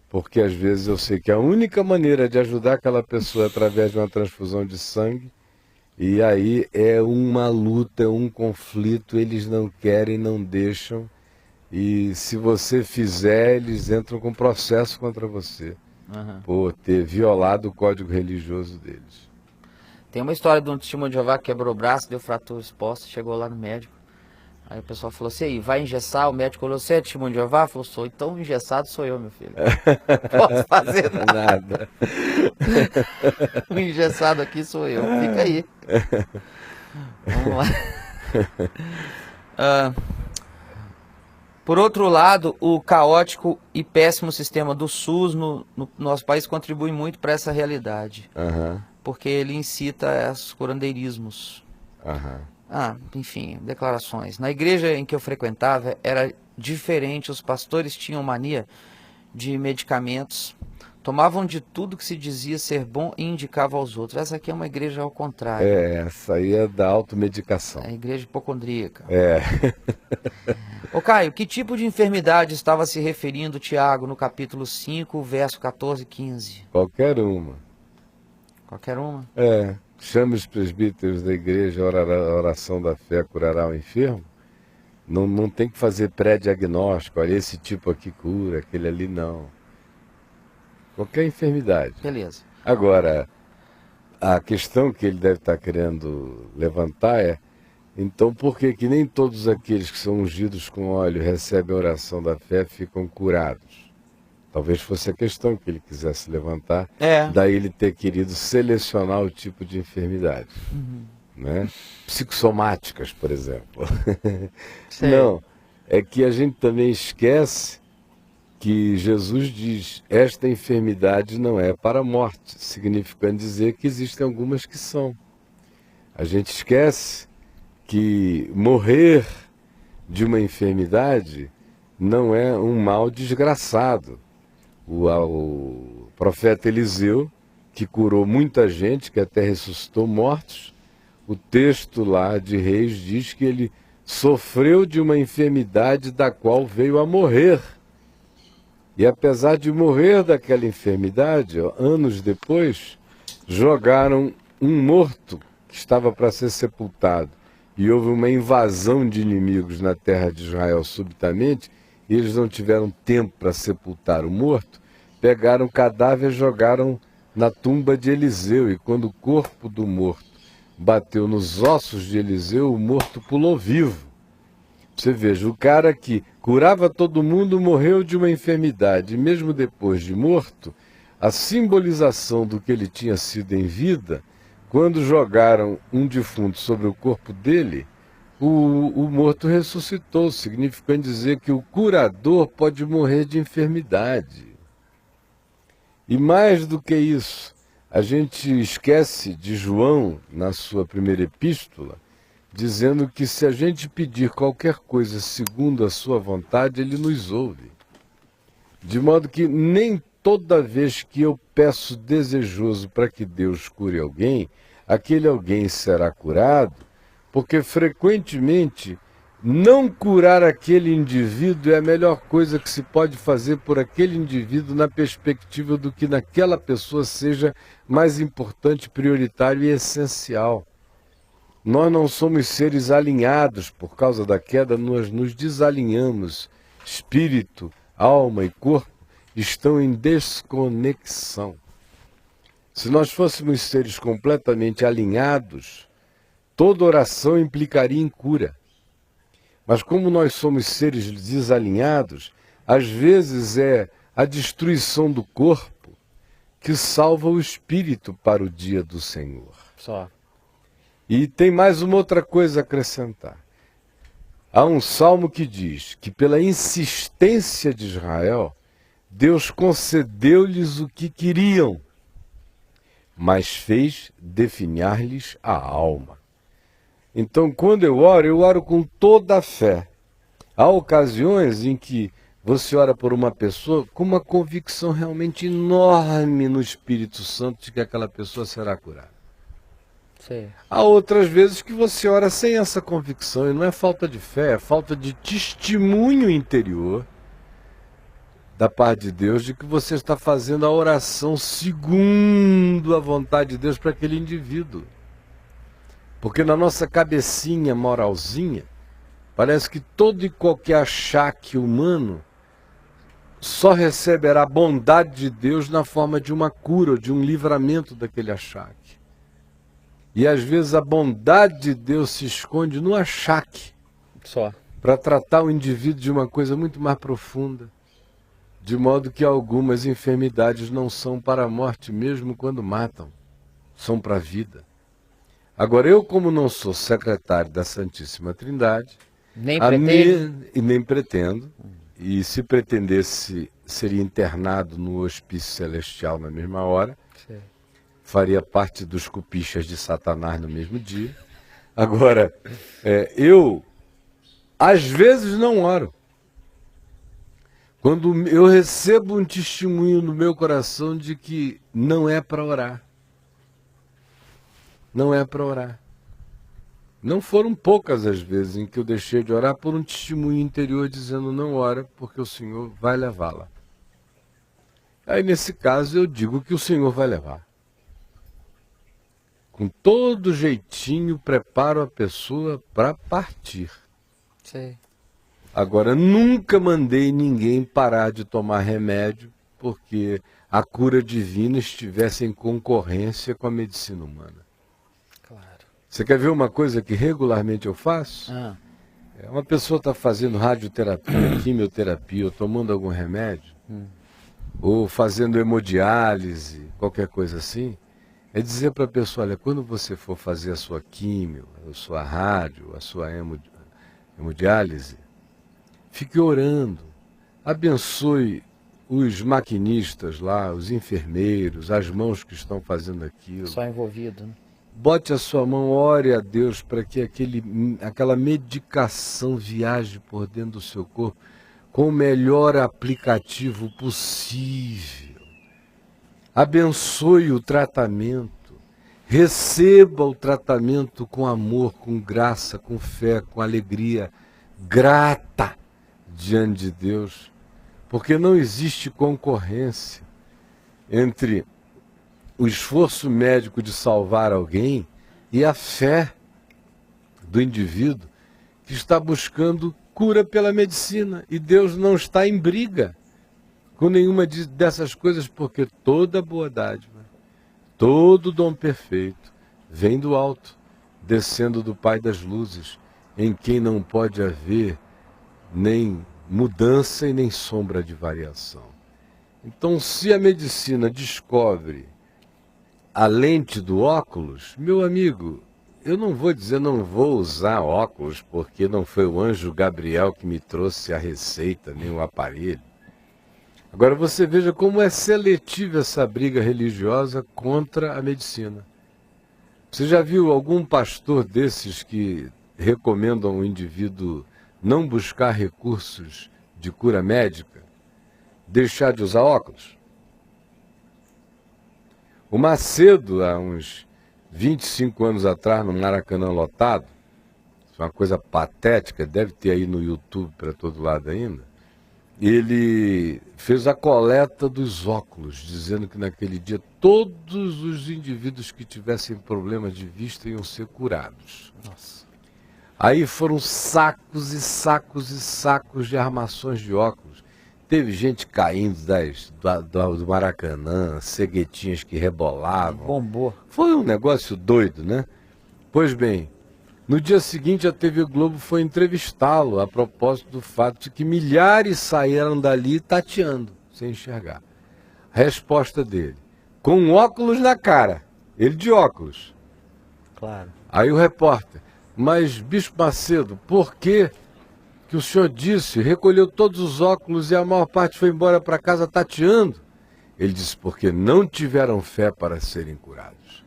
porque às vezes eu sei que a única maneira de ajudar aquela pessoa é através de uma transfusão de sangue, e aí é uma luta, é um conflito, eles não querem, não deixam, e se você fizer, eles entram com processo contra você, por ter violado o código religioso deles. Tem uma história de um testemunho de Jeová que quebrou o braço, deu fratura exposta, chegou lá no médico. Aí o pessoal falou assim, aí, vai engessar? O médico falou, você é testemunho de Jeová? Falou, sou. Então engessado sou eu, meu filho. Não posso fazer nada. O engessado aqui sou eu. Fica aí. Vamos lá. Por outro lado, o caótico e péssimo sistema do SUS no nosso país contribui muito para essa realidade. Porque ele incita os curandeirismos. Enfim, declarações. Na igreja em que eu frequentava era diferente, os pastores tinham mania de medicamentos, tomavam de tudo que se dizia ser bom e indicavam aos outros. Essa aqui é uma igreja ao contrário. Essa aí é da automedicação. É a igreja hipocondríaca. Ô Caio, que tipo de enfermidade estava se referindo Tiago no capítulo 5, verso 14 e 15? Qualquer uma. Qualquer uma? Chame os presbíteros da igreja, a oração da fé curará o enfermo. Não tem que fazer pré-diagnóstico, olha, esse tipo aqui cura, aquele ali não. Qualquer enfermidade. Beleza. Agora, a questão que ele deve estar querendo levantar é, então por que nem todos aqueles que são ungidos com óleo recebem a oração da fé ficam curados? Talvez fosse a questão que ele quisesse levantar, daí ele ter querido selecionar o tipo de enfermidade. Né? Psicossomáticas, por exemplo. Não, é que a gente também esquece que Jesus diz, esta enfermidade não é para a morte, significando dizer que existem algumas que são. A gente esquece que morrer de uma enfermidade não é um mal desgraçado. O profeta Eliseu, que curou muita gente, que até ressuscitou mortos, o texto lá de Reis diz que ele sofreu de uma enfermidade da qual veio a morrer. E apesar de morrer daquela enfermidade, anos depois, jogaram um morto que estava para ser sepultado. E houve uma invasão de inimigos na terra de Israel subitamente, e eles não tiveram tempo para sepultar o morto, pegaram o cadáver e jogaram na tumba de Eliseu. E quando o corpo do morto bateu nos ossos de Eliseu, o morto pulou vivo. Você veja, o cara que curava todo mundo morreu de uma enfermidade, e mesmo depois de morto, a simbolização do que ele tinha sido em vida, quando jogaram um defunto sobre o corpo dele, o morto ressuscitou, significando dizer que o curador pode morrer de enfermidade. E mais do que isso, a gente esquece de João, na sua primeira epístola, dizendo que se a gente pedir qualquer coisa segundo a sua vontade, ele nos ouve. De modo que nem toda vez que eu peço desejoso para que Deus cure alguém, aquele alguém será curado, porque frequentemente não curar aquele indivíduo é a melhor coisa que se pode fazer por aquele indivíduo na perspectiva do que naquela pessoa seja mais importante, prioritário e essencial. Nós não somos seres alinhados por causa da queda, nós nos desalinhamos. Espírito, alma e corpo estão em desconexão. Se nós fôssemos seres completamente alinhados, toda oração implicaria em cura. Mas como nós somos seres desalinhados, às vezes é a destruição do corpo que salva o espírito para o dia do Senhor. Só. E tem mais uma outra coisa a acrescentar. Há um salmo que diz que pela insistência de Israel, Deus concedeu-lhes o que queriam, mas fez definhar-lhes a alma. Então, quando eu oro com toda a fé. Há ocasiões em que você ora por uma pessoa com uma convicção realmente enorme no Espírito Santo de que aquela pessoa será curada. Sim. Há outras vezes que você ora sem essa convicção, e não é falta de fé, é falta de testemunho interior da parte de Deus de que você está fazendo a oração segundo a vontade de Deus para aquele indivíduo. Porque na nossa cabecinha moralzinha, parece que todo e qualquer achaque humano só receberá a bondade de Deus na forma de uma cura, ou de um livramento daquele achaque. E às vezes a bondade de Deus se esconde no achaque, só, para tratar o indivíduo de uma coisa muito mais profunda. De modo que algumas enfermidades não são para a morte mesmo quando matam, são para a vida. Agora, eu como não sou secretário da Santíssima Trindade, nem pretendo, e se pretendesse, seria internado no hospício celestial na mesma hora, Sim. Faria parte dos cupichas de Satanás no mesmo dia. Agora, eu, às vezes, não oro. Quando eu recebo um testemunho no meu coração de que não é para orar. Não é para orar. Não foram poucas as vezes em que eu deixei de orar por um testemunho interior dizendo não ora porque o Senhor vai levá-la. Aí nesse caso eu digo que o Senhor vai levar. Com todo jeitinho preparo a pessoa para partir. Sim. Agora nunca mandei ninguém parar de tomar remédio porque a cura divina estivesse em concorrência com a medicina humana. Você quer ver uma coisa que regularmente eu faço? Uma pessoa está fazendo radioterapia, quimioterapia, ou tomando algum remédio, ou fazendo hemodiálise, qualquer coisa assim, é dizer para a pessoa, olha, quando você for fazer a sua quimio, a sua rádio, a sua hemodiálise, fique orando, abençoe os maquinistas lá, os enfermeiros, as mãos que estão fazendo aquilo. Só envolvido, né? bote a sua mão, ore a Deus para que aquela medicação viaje por dentro do seu corpo com o melhor aplicativo possível. Abençoe o tratamento. Receba o tratamento com amor, com graça, com fé, com alegria, grata diante de Deus, porque não existe concorrência entre o esforço médico de salvar alguém e a fé do indivíduo que está buscando cura pela medicina. E Deus não está em briga com nenhuma dessas coisas, porque toda boa dádiva, todo dom perfeito vem do alto, descendo do Pai das luzes, em quem não pode haver nem mudança e nem sombra de variação. Então, se a medicina descobre a lente do óculos, meu amigo, eu não vou dizer não vou usar óculos, porque não foi o anjo Gabriel que me trouxe a receita, nem o aparelho. Agora você veja como é seletiva essa briga religiosa contra a medicina. Você já viu algum pastor desses que recomendam o indivíduo não buscar recursos de cura médica, deixar de usar óculos? O Macedo, há uns 25 anos atrás, no Maracanã lotado, isso é uma coisa patética, deve ter aí no YouTube para todo lado ainda, ele fez a coleta dos óculos, dizendo que naquele dia todos os indivíduos que tivessem problemas de vista iam ser curados. Nossa. Aí foram sacos e sacos e sacos de armações de óculos. Teve gente caindo do Maracanã, ceguetinhas que rebolavam. Bombou. Foi um negócio doido, né? Pois bem, no dia seguinte a TV Globo foi entrevistá-lo a propósito do fato de que milhares saíram dali tateando, sem enxergar. A resposta dele, com óculos na cara, ele de óculos. Claro. Aí o repórter, mas Bispo Macedo, por que o senhor disse, recolheu todos os óculos e a maior parte foi embora para casa tateando? Ele disse, porque não tiveram fé para serem curados.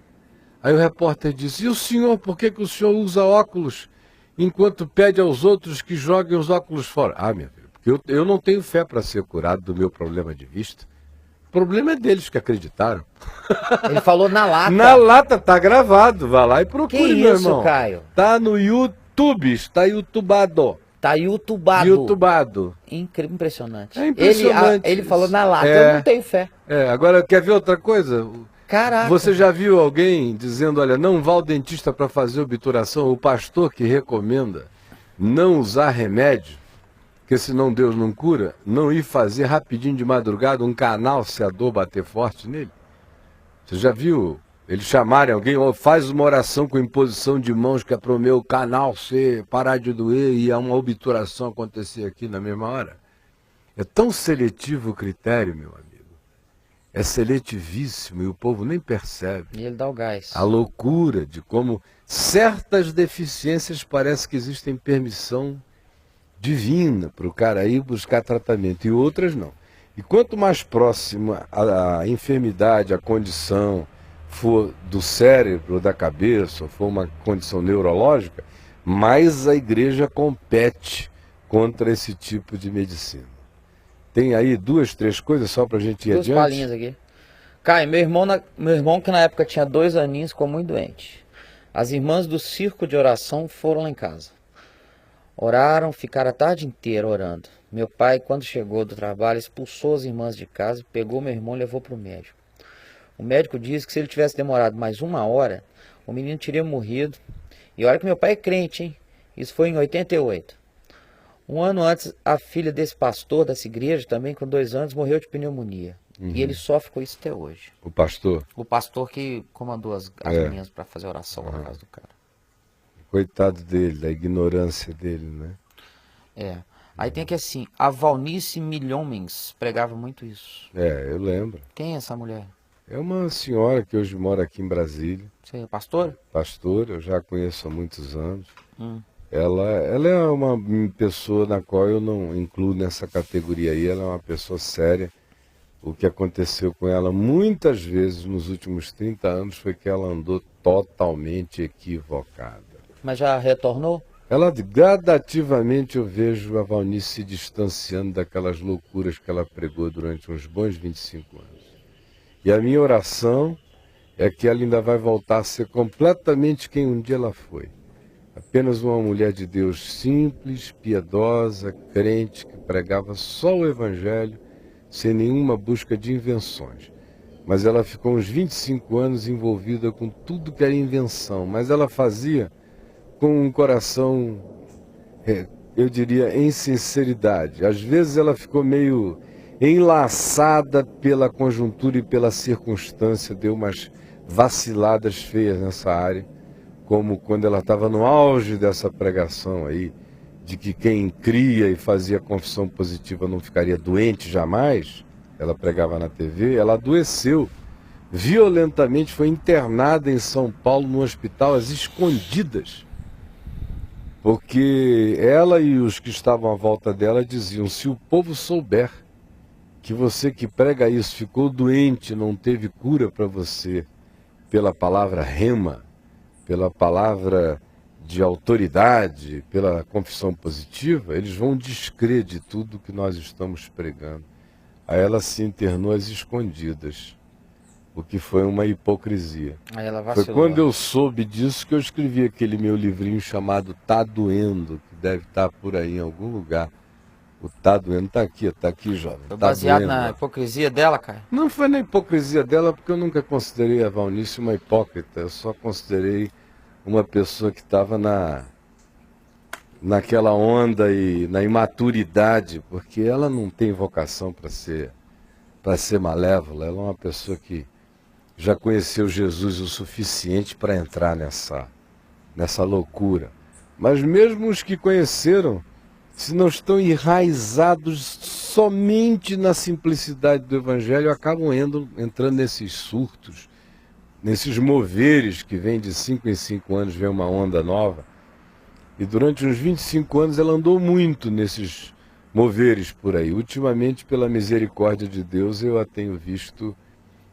Aí o repórter disse, e o senhor, por que o senhor usa óculos enquanto pede aos outros que joguem os óculos fora? Ah, minha filha, porque eu não tenho fé para ser curado do meu problema de vista. O problema é deles que acreditaram. Ele falou na lata. Na lata, tá gravado, vai lá e procure, meu irmão. Caio? Tá no YouTube, está youtubado. Tá youtubado. Youtubado. Impressionante. É impressionante. Ele falou na lata, eu não tenho fé. Agora, quer ver outra coisa? Caraca. Você já viu alguém dizendo, olha, não vá ao dentista para fazer obturação? O pastor que recomenda não usar remédio, porque senão Deus não cura, não ir fazer rapidinho de madrugada um canal se a dor bater forte nele? Você já viu eles chamarem alguém, ou faz uma oração com imposição de mãos que é para o meu canal parar de doer e uma obturação acontecer aqui na mesma hora? É tão seletivo o critério, meu amigo. É seletivíssimo e o povo nem percebe. E ele dá o gás. A loucura de como certas deficiências parece que existem permissão divina para o cara ir buscar tratamento e outras não. E quanto mais próxima a enfermidade, a condição for do cérebro, da cabeça, ou for uma condição neurológica, mais a igreja compete contra esse tipo de medicina. Tem aí 2, 3 coisas só pra gente ir adiante? 2 palhinhas aqui. Caio, meu irmão que na época tinha 2 aninhos, ficou muito doente. As irmãs do circo de oração foram lá em casa. Oraram, ficaram a tarde inteira orando. Meu pai, quando chegou do trabalho, expulsou as irmãs de casa, pegou meu irmão e levou para o médico. O médico disse que se ele tivesse demorado mais 1 hora, o menino teria morrido. E olha que meu pai é crente, hein? Isso foi em 88. 1 ano antes, a filha desse pastor, dessa igreja, também com 2 anos, morreu de pneumonia. E ele sofre com isso até hoje. O pastor? O pastor que comandou as meninas para fazer oração na casa do cara. Coitado dele, da ignorância dele, né? Aí tem que assim, a Valnice Milhomens pregava muito isso. Eu lembro. Quem é essa mulher? É uma senhora que hoje mora aqui em Brasília. Você é pastor? Pastor, eu já conheço há muitos anos. Ela é uma pessoa na qual eu não incluo nessa categoria aí, ela é uma pessoa séria, O que aconteceu com ela muitas vezes nos últimos 30 anos foi que ela andou totalmente equivocada. Mas já retornou? Ela, gradativamente, eu vejo a Valnice se distanciando daquelas loucuras que ela pregou durante uns bons 25 anos. E a minha oração é que ela ainda vai voltar a ser completamente quem um dia ela foi. Apenas uma mulher de Deus simples, piedosa, crente, que pregava só o Evangelho, sem nenhuma busca de invenções. Mas ela ficou uns 25 anos envolvida com tudo que era invenção, mas ela fazia com um coração, eu diria, em sinceridade. Às vezes ela ficou meio enlaçada pela conjuntura e pela circunstância, deu umas vaciladas feias nessa área, como quando ela estava no auge dessa pregação aí, de que quem cria e fazia confissão positiva não ficaria doente jamais, ela pregava na TV, ela adoeceu violentamente, foi internada em São Paulo, no hospital, às escondidas. Porque ela e os que estavam à volta dela diziam, se o povo souber que você que prega isso ficou doente, não teve cura para você, pela palavra rema, pela palavra de autoridade, pela confissão positiva, eles vão descrer de tudo que nós estamos pregando. Aí ela se internou às escondidas, o que foi uma hipocrisia. Aí ela vacilou. Foi quando eu soube disso que eu escrevi aquele meu livrinho chamado Tá Doendo, que deve estar por aí em algum lugar. O Tá Doendo tá aqui, jovem. Foi tá baseado doendo, na hipocrisia dela, cara? Não foi na hipocrisia dela, porque eu nunca considerei a Valnice uma hipócrita. Eu só considerei uma pessoa que estava naquela onda e na imaturidade, porque ela não tem vocação para ser malévola. Ela é uma pessoa que já conheceu Jesus o suficiente para entrar nessa loucura. Mas mesmo os que conheceram, se não estão enraizados somente na simplicidade do Evangelho, acabam entrando nesses surtos, nesses moveres que vem de 5 em 5 anos, vem uma onda nova. E durante uns 25 anos ela andou muito nesses moveres por aí. Ultimamente, pela misericórdia de Deus, eu a tenho visto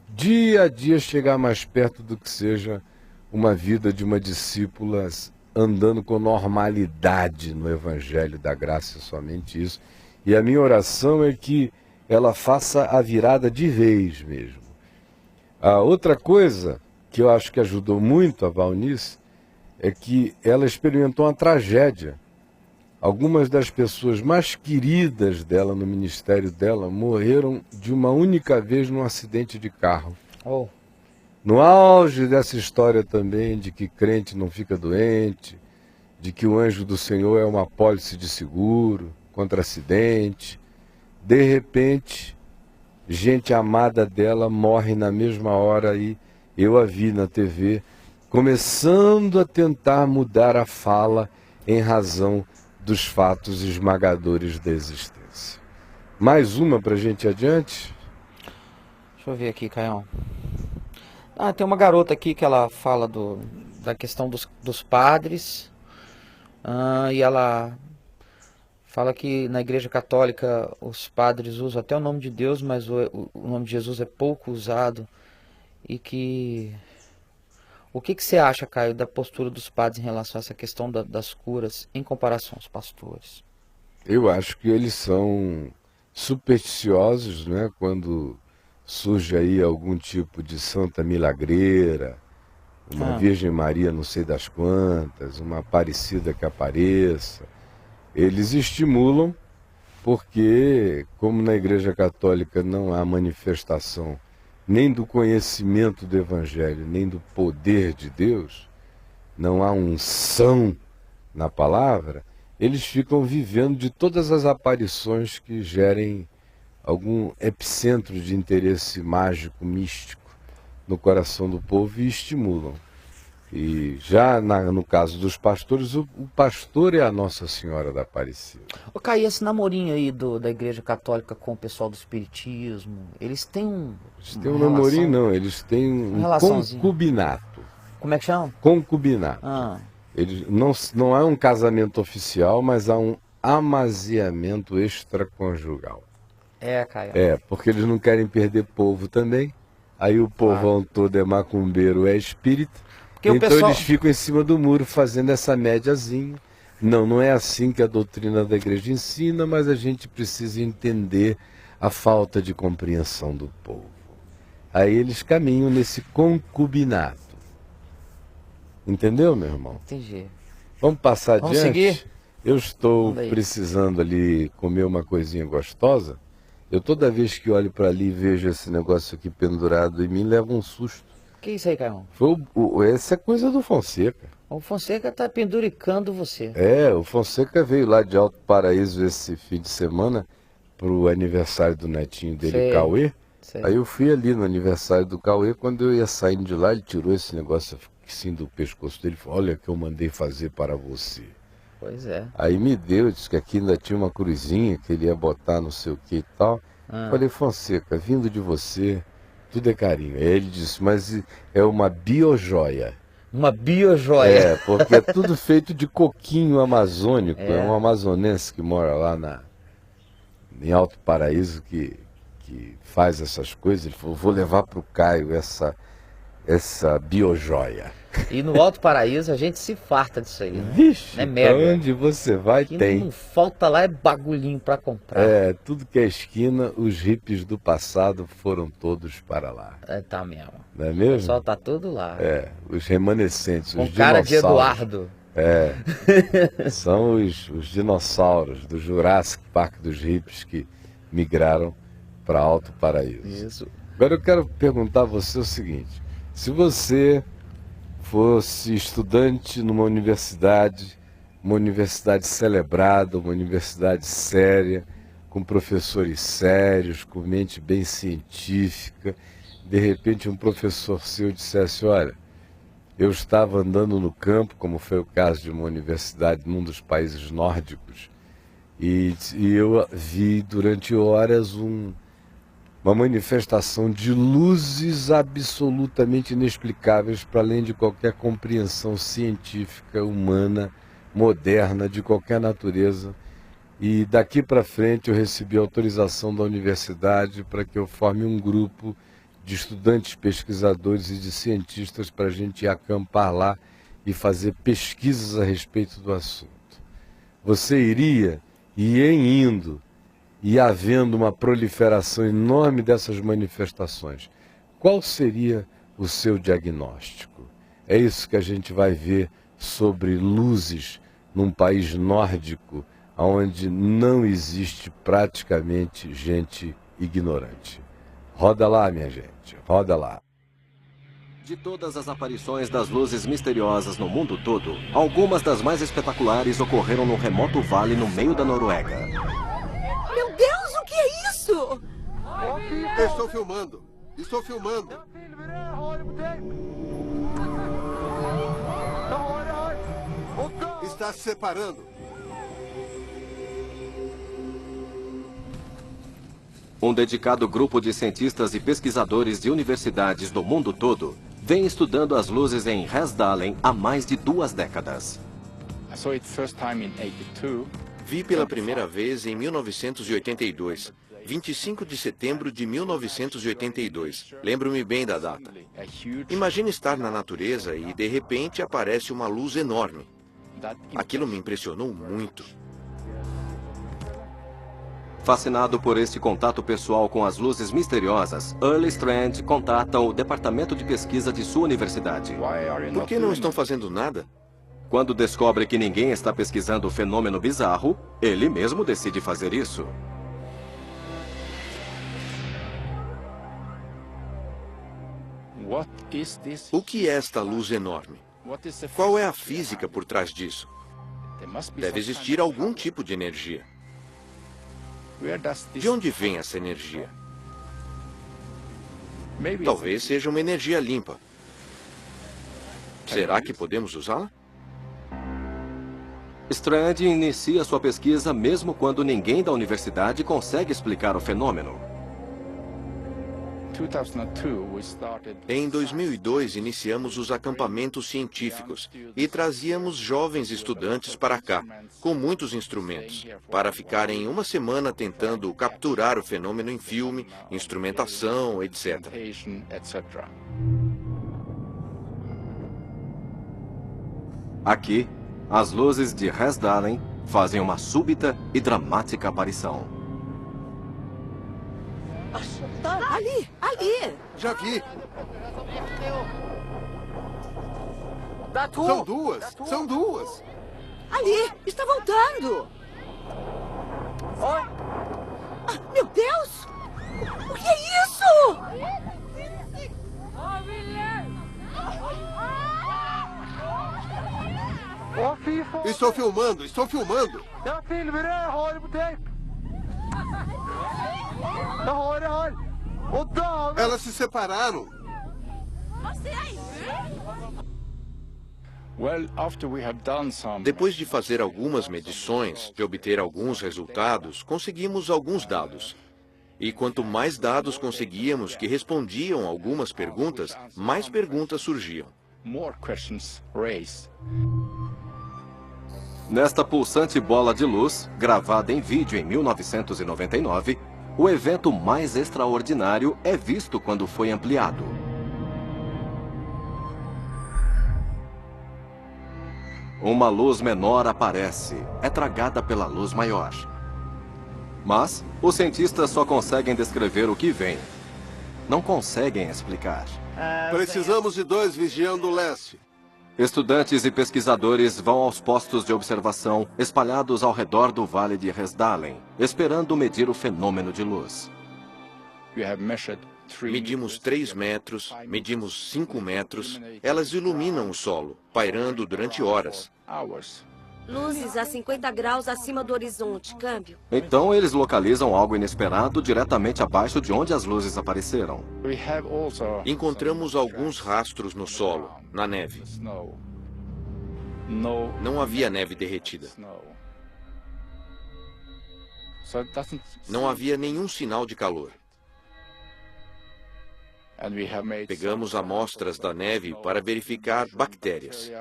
dia a dia chegar mais perto do que seja uma vida de uma discípula andando com normalidade no Evangelho da Graça, somente isso. E a minha oração é que ela faça a virada de vez mesmo. A outra coisa que eu acho que ajudou muito a Valnice é que ela experimentou uma tragédia. Algumas das pessoas mais queridas dela no ministério dela morreram de uma única vez num acidente de carro. Oh. No auge dessa história também de que crente não fica doente, de que o anjo do Senhor é uma apólice de seguro contra acidente, de repente, gente amada dela morre na mesma hora e eu a vi na TV, começando a tentar mudar a fala em razão dos fatos esmagadores da existência. Mais uma para a gente ir adiante? Deixa eu ver aqui, Caião. Tem uma garota aqui que ela fala da questão dos padres. E ela fala que na Igreja Católica os padres usam até o nome de Deus, mas o nome de Jesus é pouco usado. E que... O que você acha, Caio, da postura dos padres em relação a essa questão das curas em comparação aos pastores? Eu acho que eles são supersticiosos, né? Quando surge aí algum tipo de santa milagreira, uma Virgem Maria não sei das quantas, uma Aparecida que apareça. Eles estimulam porque, como na Igreja Católica não há manifestação nem do conhecimento do Evangelho, nem do poder de Deus, não há unção na palavra, eles ficam vivendo de todas as aparições que gerem algum epicentro de interesse mágico, místico no coração do povo e estimulam. E já no caso dos pastores, o pastor é a Nossa Senhora da Aparecida. Ô Caio, esse namorinho aí da Igreja Católica com o pessoal do Espiritismo, eles têm Eles têm um namorinho, não, eles têm um concubinato. Como é que chama? Concubinato. Eles, não é um casamento oficial, mas há um amaziamento extraconjugal. Caio. Porque eles não querem perder povo também. Aí o povão todo é macumbeiro, é espírita. Porque então pessoal... eles ficam em cima do muro fazendo essa médiazinha. Não é assim que a doutrina da igreja ensina, mas a gente precisa entender a falta de compreensão do povo. Aí eles caminham nesse concubinato. Entendeu, meu irmão? Entendi. Vamos passar Vamos adiante? seguir? Eu estou precisando ali comer uma coisinha gostosa. Eu toda vez que olho para ali e vejo esse negócio aqui pendurado em mim, leva um susto. Que isso aí, Caio? Essa é coisa do Fonseca. O Fonseca tá penduricando você. O Fonseca veio lá de Alto Paraíso esse fim de semana pro aniversário do netinho dele, Cauê. Aí eu fui ali no aniversário do Cauê, quando eu ia saindo de lá, ele tirou esse negócio assim do pescoço dele e falou: olha que eu mandei fazer para você. Pois é. Aí me deu, disse que aqui ainda tinha uma cruzinha que ele ia botar não sei o que e tal. Falei: Fonseca, vindo de você, tudo é carinho. Aí ele disse: mas é uma biojoia. Uma biojoia. Porque é tudo feito de coquinho amazônico. É um amazonense que mora lá em Alto Paraíso que faz essas coisas. Ele falou: vou levar para o Caio essa biojoia. E no Alto Paraíso a gente se farta disso aí, né? Vixe, é mega. onde você vai tem. Não falta lá é bagulhinho para comprar. Tudo que é esquina, os hippies do passado foram todos para lá. Tá mesmo. Não é mesmo? O pessoal tá tudo lá. Os remanescentes, com os cara dinossauros. de Eduardo. São os dinossauros do Jurassic Park dos hippies que migraram para Alto Paraíso. Isso. Agora eu quero perguntar a você o seguinte: se você fosse estudante numa universidade celebrada, uma universidade séria, com professores sérios, com mente bem científica, de repente um professor seu dissesse: olha, eu estava andando no campo, como foi o caso de uma universidade num dos países nórdicos, e eu vi durante horas uma manifestação de luzes absolutamente inexplicáveis, para além de qualquer compreensão científica, humana, moderna, de qualquer natureza. E daqui para frente eu recebi autorização da universidade para que eu forme um grupo de estudantes, pesquisadores e de cientistas para a gente ir acampar lá e fazer pesquisas a respeito do assunto. Você iria? E em indo, e havendo uma proliferação enorme dessas manifestações, qual seria o seu diagnóstico? É isso que a gente vai ver sobre luzes num país nórdico, onde não existe praticamente gente ignorante. Roda lá, minha gente, roda lá. De todas as aparições das luzes misteriosas no mundo todo, algumas das mais espetaculares ocorreram num remoto vale no meio da Noruega. Meu Deus, o que é isso? Eu estou filmando. Estou filmando. Está se separando. Um dedicado grupo de cientistas e pesquisadores de universidades do mundo todo vem estudando as luzes em Hesdalen há mais de 2 décadas. Vi pela primeira vez em 1982, 25 de setembro de 1982. Lembro-me bem da data. Imagine estar na natureza e, de repente, aparece uma luz enorme. Aquilo me impressionou muito. Fascinado por este contato pessoal com as luzes misteriosas, Earl Strand contata o departamento de pesquisa de sua universidade. Por que não estão fazendo nada? Quando descobre que ninguém está pesquisando o fenômeno bizarro, ele mesmo decide fazer isso. O que é esta luz enorme? Qual é a física por trás disso? Deve existir algum tipo de energia. De onde vem essa energia? Talvez seja uma energia limpa. Será que podemos usá-la? Strand inicia sua pesquisa mesmo quando ninguém da universidade consegue explicar o fenômeno. Em 2002, iniciamos os acampamentos científicos e trazíamos jovens estudantes para cá, com muitos instrumentos, para ficarem uma semana tentando capturar o fenômeno em filme, instrumentação, etc. Aqui, as luzes de Resdalen fazem uma súbita e dramática aparição. Ali, ali! Já vi. São duas, são duas. Ali, está voltando. Ah, meu Deus! O que é isso? Estou filmando, estou filmando. Elas se separaram. Depois de fazer algumas medições, de obter alguns resultados, conseguimos alguns dados. E quanto mais dados conseguíamos que respondiam algumas perguntas, mais perguntas surgiam. Nesta pulsante bola de luz, gravada em vídeo em 1999, o evento mais extraordinário é visto quando foi ampliado. Uma luz menor aparece, é tragada pela luz maior. Mas os cientistas só conseguem descrever o que vem. Não conseguem explicar. Precisamos de 2 vigiando o leste. Estudantes e pesquisadores vão aos postos de observação espalhados ao redor do Vale de Resdalen, esperando medir o fenômeno de luz. Medimos 3 metros, medimos 5 metros. Elas iluminam o solo, pairando durante horas. Luzes a 50 graus acima do horizonte. Câmbio. Então eles localizam algo inesperado diretamente abaixo de onde as luzes apareceram. Encontramos alguns rastros no solo, na neve. Não havia neve derretida. Não havia nenhum sinal de calor. Pegamos amostras da neve para verificar bactérias.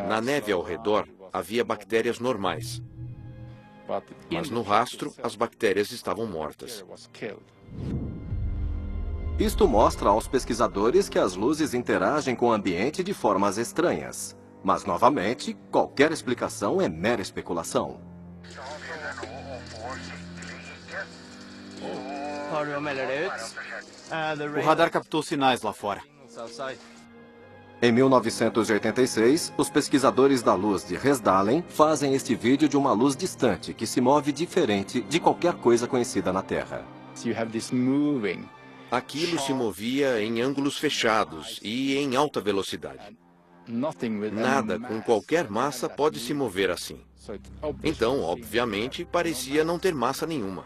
Na neve ao redor, havia bactérias normais. Mas no rastro, as bactérias estavam mortas. Isto mostra aos pesquisadores que as luzes interagem com o ambiente de formas estranhas. Mas, novamente, qualquer explicação é mera especulação. O radar captou sinais lá fora. Em 1986, os pesquisadores da luz de Resdalen fazem este vídeo de uma luz distante que se move diferente de qualquer coisa conhecida na Terra. Aquilo se movia em ângulos fechados e em alta velocidade. Nada com qualquer massa pode se mover assim. Então, obviamente, parecia não ter massa nenhuma.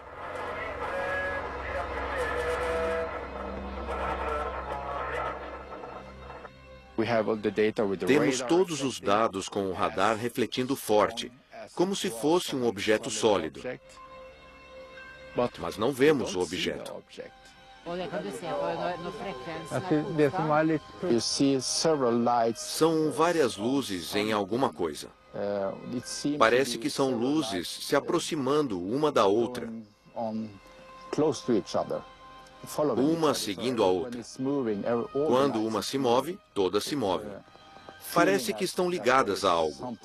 Temos todos os dados com o radar refletindo forte, como se fosse um objeto sólido. Mas não vemos o objeto. São várias luzes em alguma coisa. Parece que são luzes se aproximando uma da outra. Uma seguindo a outra. Quando uma se move, todas se movem. Parece que estão ligadas a algo.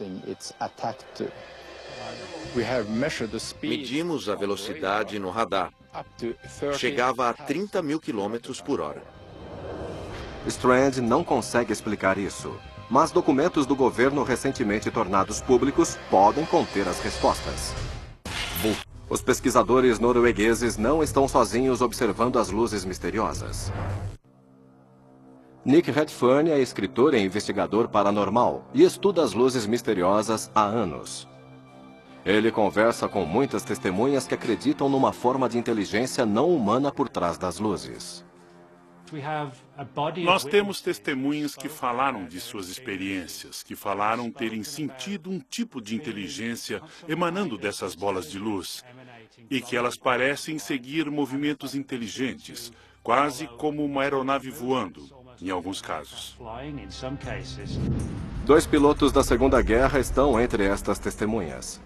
Medimos a velocidade no radar. Chegava a 30 mil quilômetros por hora. Strand não consegue explicar isso, mas documentos do governo recentemente tornados públicos podem conter as respostas. Os pesquisadores noruegueses não estão sozinhos observando as luzes misteriosas. Nick Redfern é escritor e investigador paranormal e estuda as luzes misteriosas há anos. Ele conversa com muitas testemunhas que acreditam numa forma de inteligência não humana por trás das luzes. Nós temos testemunhas que falaram de suas experiências, que falaram terem sentido um tipo de inteligência emanando dessas bolas de luz e que elas parecem seguir movimentos inteligentes, quase como uma aeronave voando, em alguns casos. 2 pilotos da Segunda Guerra estão entre estas testemunhas.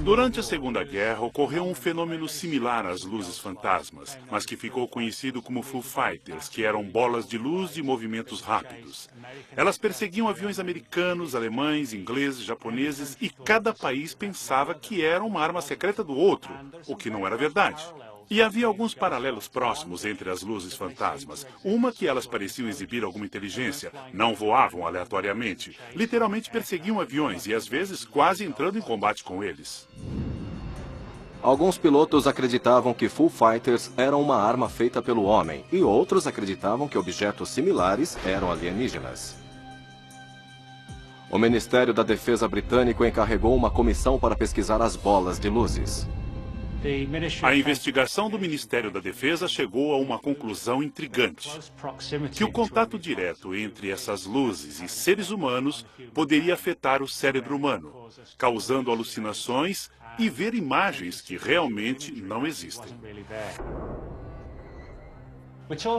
Durante a Segunda Guerra, ocorreu um fenômeno similar às luzes fantasmas, mas que ficou conhecido como Foo Fighters, que eram bolas de luz de movimentos rápidos. Elas perseguiam aviões americanos, alemães, ingleses, japoneses, e cada país pensava que era uma arma secreta do outro, o que não era verdade. E havia alguns paralelos próximos entre as luzes fantasmas. Uma que elas pareciam exibir alguma inteligência, não voavam aleatoriamente, literalmente perseguiam aviões e às vezes quase entrando em combate com eles. Alguns pilotos acreditavam que Foo Fighters eram uma arma feita pelo homem e outros acreditavam que objetos similares eram alienígenas. O Ministério da Defesa britânico encarregou uma comissão para pesquisar as bolas de luzes. A investigação do Ministério da Defesa chegou a uma conclusão intrigante: que o contato direto entre essas luzes e seres humanos poderia afetar o cérebro humano, causando alucinações e ver imagens que realmente não existem.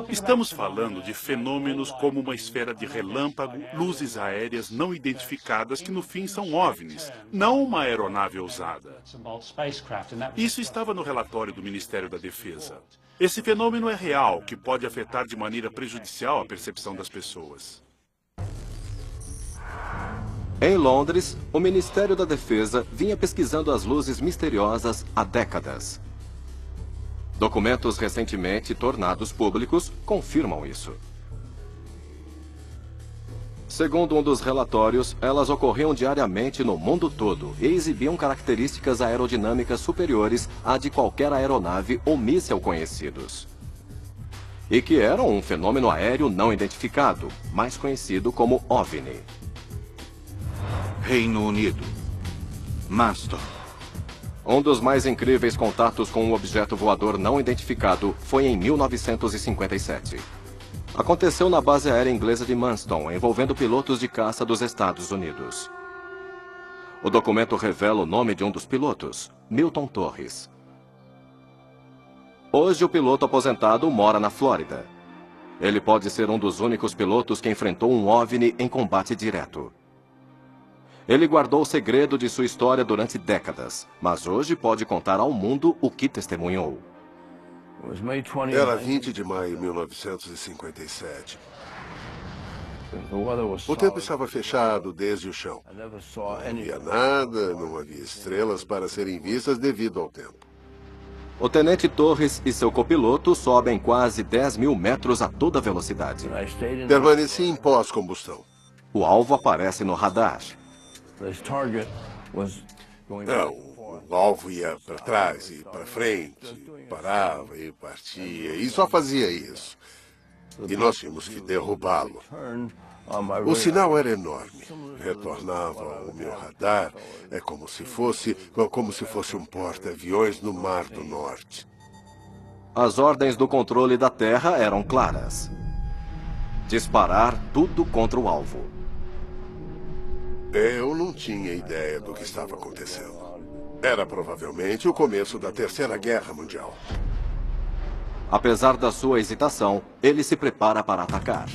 Estamos falando de fenômenos como uma esfera de relâmpago, luzes aéreas não identificadas que no fim são OVNIs, não uma aeronave ousada. Isso estava no relatório do Ministério da Defesa. Esse fenômeno é real, que pode afetar de maneira prejudicial a percepção das pessoas. Em Londres, o Ministério da Defesa vinha pesquisando as luzes misteriosas há décadas. Documentos recentemente tornados públicos confirmam isso. Segundo um dos relatórios, elas ocorriam diariamente no mundo todo e exibiam características aerodinâmicas superiores à de qualquer aeronave ou míssil conhecidos. E que eram um fenômeno aéreo não identificado, mais conhecido como OVNI. Reino Unido. Manston. Um dos mais incríveis contatos com um objeto voador não identificado foi em 1957. Aconteceu na base aérea inglesa de Manston, envolvendo pilotos de caça dos Estados Unidos. O documento revela o nome de um dos pilotos, Milton Torres. Hoje o piloto aposentado mora na Flórida. Ele pode ser um dos únicos pilotos que enfrentou um OVNI em combate direto. Ele guardou o segredo de sua história durante décadas, mas hoje pode contar ao mundo o que testemunhou. Era 20 de maio de 1957. O tempo estava fechado desde o chão. Não havia nada, não havia estrelas para serem vistas devido ao tempo. O tenente Torres e seu copiloto sobem quase 10 mil metros a toda velocidade. Permaneci em pós-combustão. O alvo aparece no radar. O alvo ia para trás e para frente, parava e partia, e só fazia isso. E nós tínhamos que derrubá-lo. O sinal era enorme. Retornava ao meu radar, como se fosse um porta-aviões no Mar do Norte. As ordens do controle da Terra eram claras: disparar tudo contra o alvo. Eu não tinha ideia do que estava acontecendo. Era provavelmente o começo da Terceira Guerra Mundial. Apesar da sua hesitação, ele se prepara para atacar.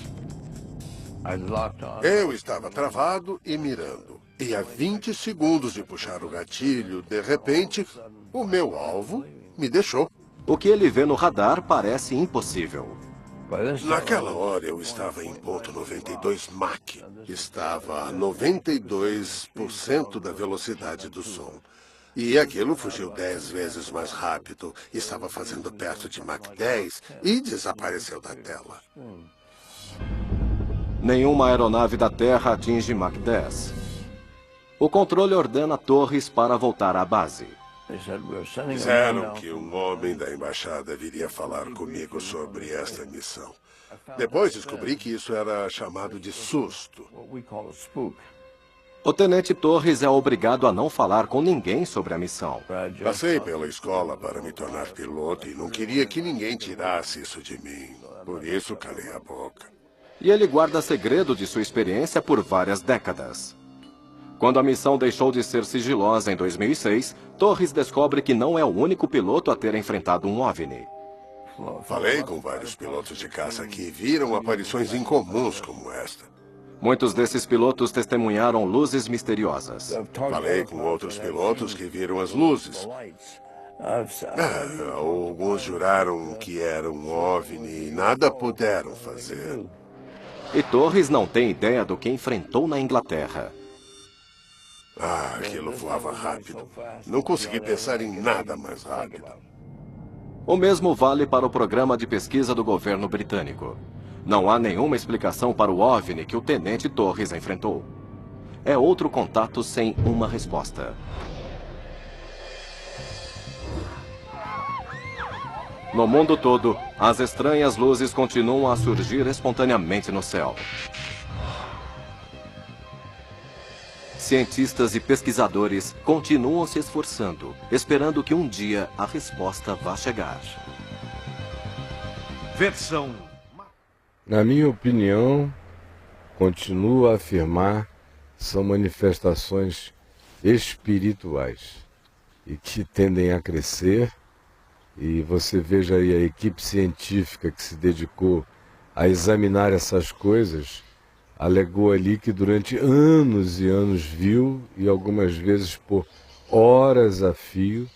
Eu estava travado e mirando. E a 20 segundos de puxar o gatilho, de repente, o meu alvo me deixou. O que ele vê no radar parece impossível. Naquela hora eu estava em ponto 92 Mach. Estava a 92% da velocidade do som. E aquilo fugiu 10 vezes mais rápido. Estava fazendo perto de Mach 10 e desapareceu da tela. Nenhuma aeronave da Terra atinge Mach 10. O controle ordena Torres para voltar à base. Disseram que um homem da embaixada viria falar comigo sobre esta missão. Depois descobri que isso era chamado de susto. O tenente Torres é obrigado a não falar com ninguém sobre a missão. Passei pela escola para me tornar piloto e não queria que ninguém tirasse isso de mim. Por isso calei a boca. E ele guarda segredo de sua experiência por várias décadas. Quando a missão deixou de ser sigilosa em 2006, Torres descobre que não é o único piloto a ter enfrentado um OVNI. Falei com vários pilotos de caça que viram aparições incomuns como esta. Muitos desses pilotos testemunharam luzes misteriosas. Falei com outros pilotos que viram as luzes. Alguns juraram que era um OVNI e nada puderam fazer. E Torres não tem ideia do que enfrentou na Inglaterra. Aquilo voava rápido. Não consegui pensar em nada mais rápido. O mesmo vale para o programa de pesquisa do governo britânico. Não há nenhuma explicação para o OVNI que o tenente Torres enfrentou. É outro contato sem uma resposta. No mundo todo, as estranhas luzes continuam a surgir espontaneamente no céu. Cientistas e pesquisadores continuam se esforçando, esperando que um dia a resposta vá chegar. Versão. Na minha opinião, continuo a afirmar, são manifestações espirituais e que tendem a crescer. E você veja aí a equipe científica que se dedicou a examinar essas coisas, alegou ali que durante anos e anos viu, e algumas vezes por horas a fio,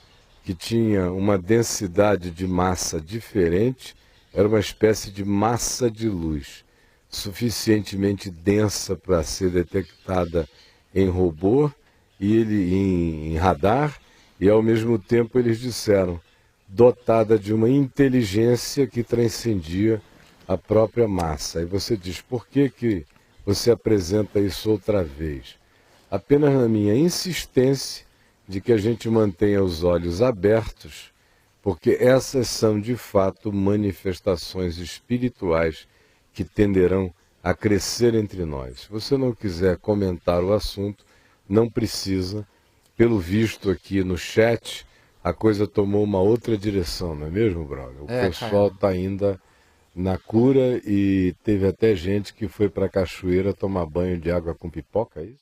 que tinha uma densidade de massa diferente, era uma espécie de massa de luz, suficientemente densa para ser detectada em robô, e em radar, e ao mesmo tempo eles disseram, dotada de uma inteligência que transcendia a própria massa. Aí você diz, por que você apresenta isso outra vez? Apenas na minha insistência de que a gente mantenha os olhos abertos, porque essas são de fato manifestações espirituais que tenderão a crescer entre nós. Se você não quiser comentar o assunto, não precisa. Pelo visto aqui no chat, a coisa tomou uma outra direção, não é mesmo, Braulio? O pessoal está ainda na cura e teve até gente que foi para a cachoeira tomar banho de água com pipoca, é isso?